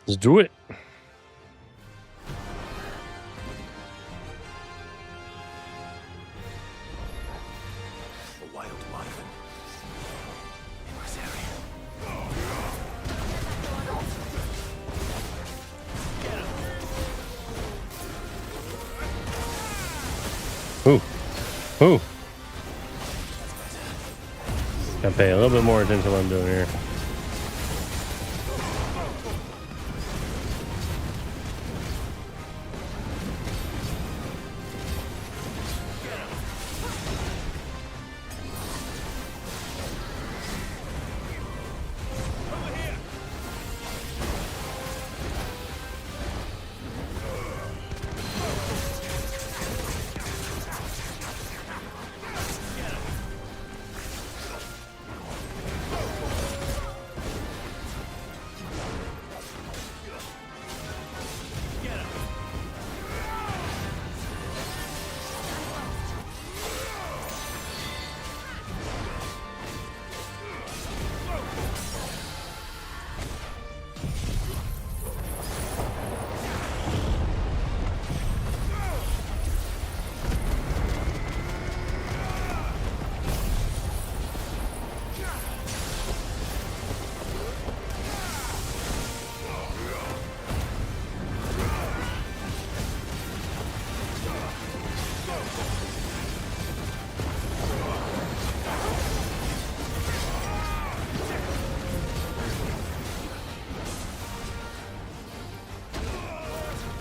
Let's do it. A wild wyvern. In this area. Ooh. Gotta pay a little bit more attention to what I'm doing here.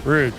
Rude.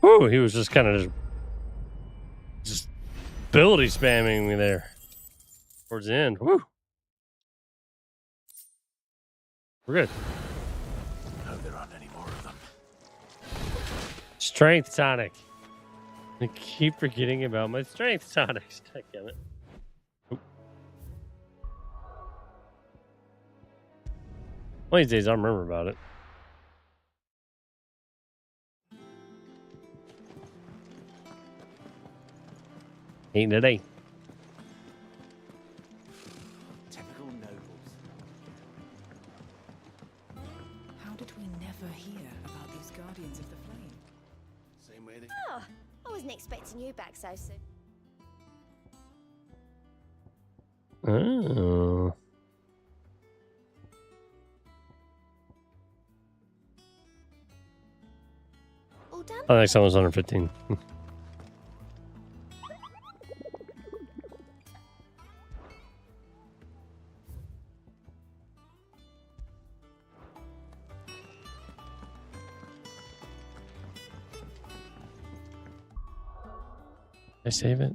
Ooh, he was just kind of just ability spamming me there towards the end. Woo. We're good. Hope there aren't any more of them. Strength tonic. I keep forgetting about my strength tonics. Damn it. Oop. One of these days I'll remember about it. Ain't today. Typical nobles. How did we never hear about these Guardians of the Flame? Same way they... Oh, I wasn't expecting you back so soon. Oh. All done? I think someone's 115. I save it?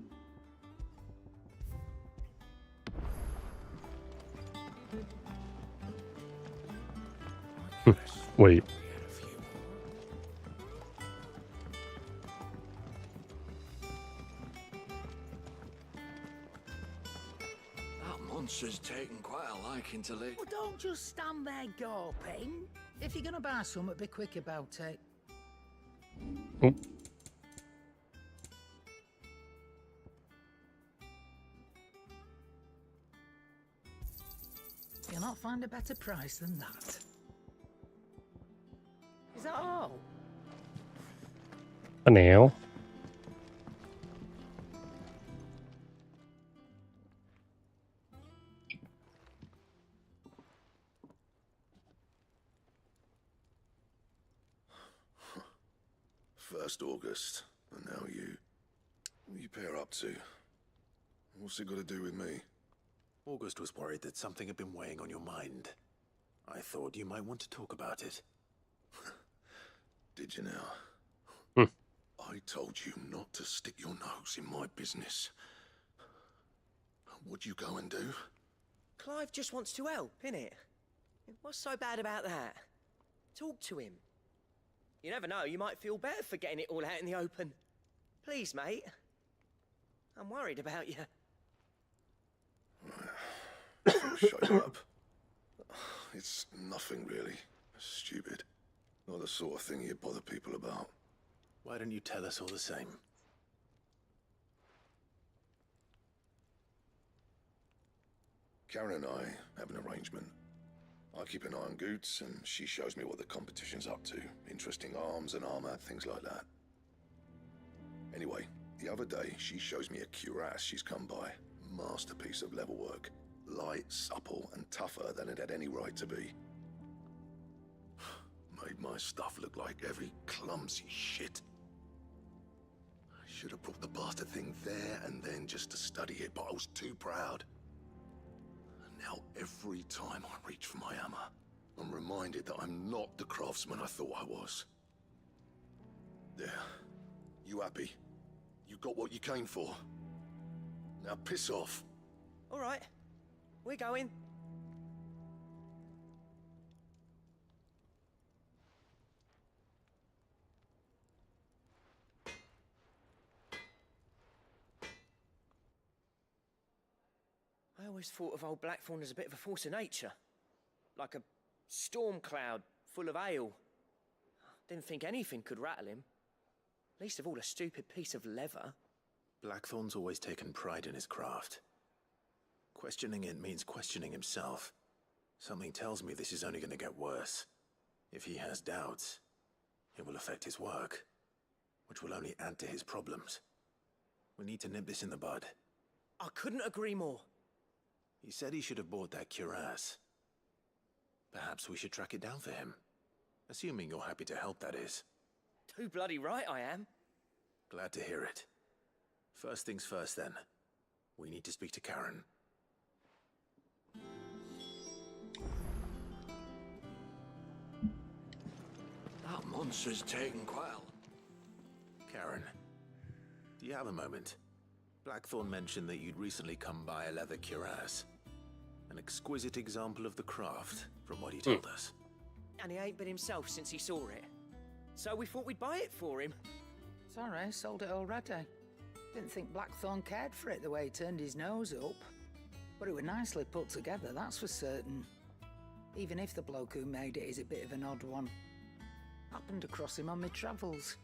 Wait. That monster's taken quite a liking to Lee. Well, don't just stand there gawping. If you're gonna buy something, be quick about it. Oh. You'll not find a better price than that. Is that all? A nail. First August, and now you. What do you pair up to? What's it got to do with me? August was worried that something had been weighing on your mind. I thought you might want to talk about it. Did you now? I told you not to stick your nose in my business. What'd you go and do? Clive just wants to help, innit? What's so bad about that? Talk to him. You never know, you might feel better for getting it all out in the open. Please, mate. I'm worried about you. Shut up. It's nothing really. Stupid. Not the sort of thing you bother people about. Why don't you tell us all the same? Karen and I have an arrangement. I keep an eye on Goots, and she shows me what the competition's up to. Interesting arms and armor, things like that. Anyway, the other day, she shows me a cuirass she's come by. Masterpiece of level work. Light, supple, and tougher than it had any right to be. Made my stuff look like heavy, clumsy shit. I should have brought the bastard thing there and then just to study it, but I was too proud. Now, every time I reach for my hammer, I'm reminded that I'm not the craftsman I thought I was. There. You happy? You got what you came for. Now piss off. All right. We're going. I always thought of old Blackthorn as a bit of a force of nature. Like a storm cloud full of hail. Didn't think anything could rattle him. Least of all a stupid piece of leather. Blackthorn's always taken pride in his craft. Questioning it means questioning himself. Something tells me this is only going to get worse. If he has doubts, it will affect his work, which will only add to his problems. We need to nip this in the bud. I couldn't agree more. He said he should have bought that cuirass. Perhaps we should track it down for him. Assuming you're happy to help, that is. Too bloody right I am. Glad to hear it. First things first, then. We need to speak to Karen. That monster's taken quell. Karen, do you have a moment? Blackthorn mentioned that you'd recently come by a leather cuirass. An exquisite example of the craft, from what he told us. And he ain't been himself since he saw it. So we thought we'd buy it for him. Sorry, sold it already. Didn't think Blackthorn cared for it the way he turned his nose up. But it was nicely put together, that's for certain. Even if the bloke who made it is a bit of an odd one. Happened across him on my travels.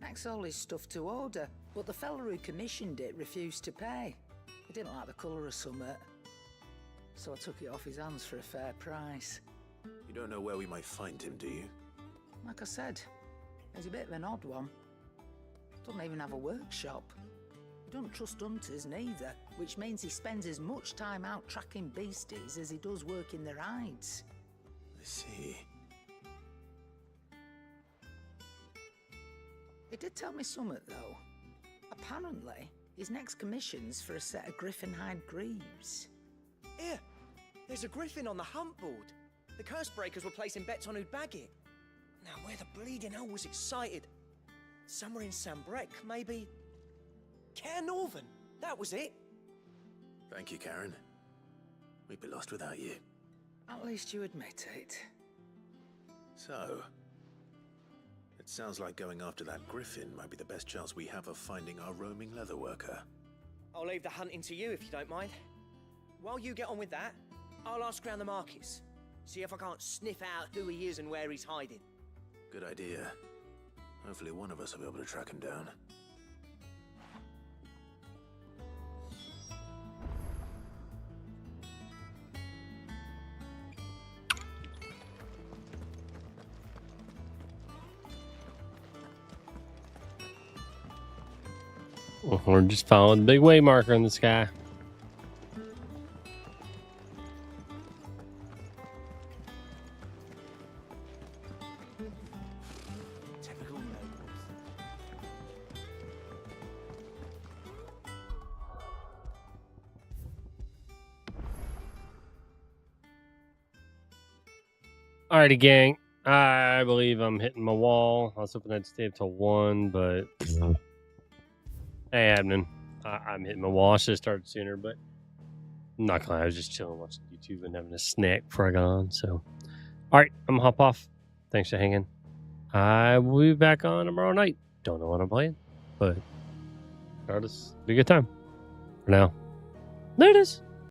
Next all his stuff to order, but the fella who commissioned it refused to pay. He didn't like the colour of summit. So I took it off his hands for a fair price. You don't know where we might find him, do you? Like I said, he's a bit of an odd one. Doesn't even have a workshop. He doesn't trust hunters neither, which means he spends as much time out tracking beasties as he does working their hides. I see. He did tell me something, though. Apparently, his next commission's for a set of griffin hide greaves. Here, there's a griffin on the hunt board. The curse breakers were placing bets on who'd bag it. Now, where the bleeding hell was excited? Somewhere in Sanbrec, maybe... Care Northern, that was it. Thank you, Karen. We'd be lost without you. At least you admit it. So, it sounds like going after that griffin might be the best chance we have of finding our roaming leatherworker. I'll leave the hunting to you if you don't mind. While you get on with that, I'll ask around the markets. See if I can't sniff out who he is and where he's hiding. Good idea. Hopefully one of us will be able to track him down. We're just following the big way marker in the sky. Typical nobles. Alrighty, gang. I believe I'm hitting my wall. I was hoping I'd stay up till 1, but ain't happening. I'm hitting my wall. I should have started sooner, but I'm not gonna lie. I was just chilling, watching YouTube and having a snack before I got on. So, all right, I'm gonna hop off. Thanks for hanging. I will be back on tomorrow night. Don't know what I'm playing, but regardless, be a good time. For now, there it is.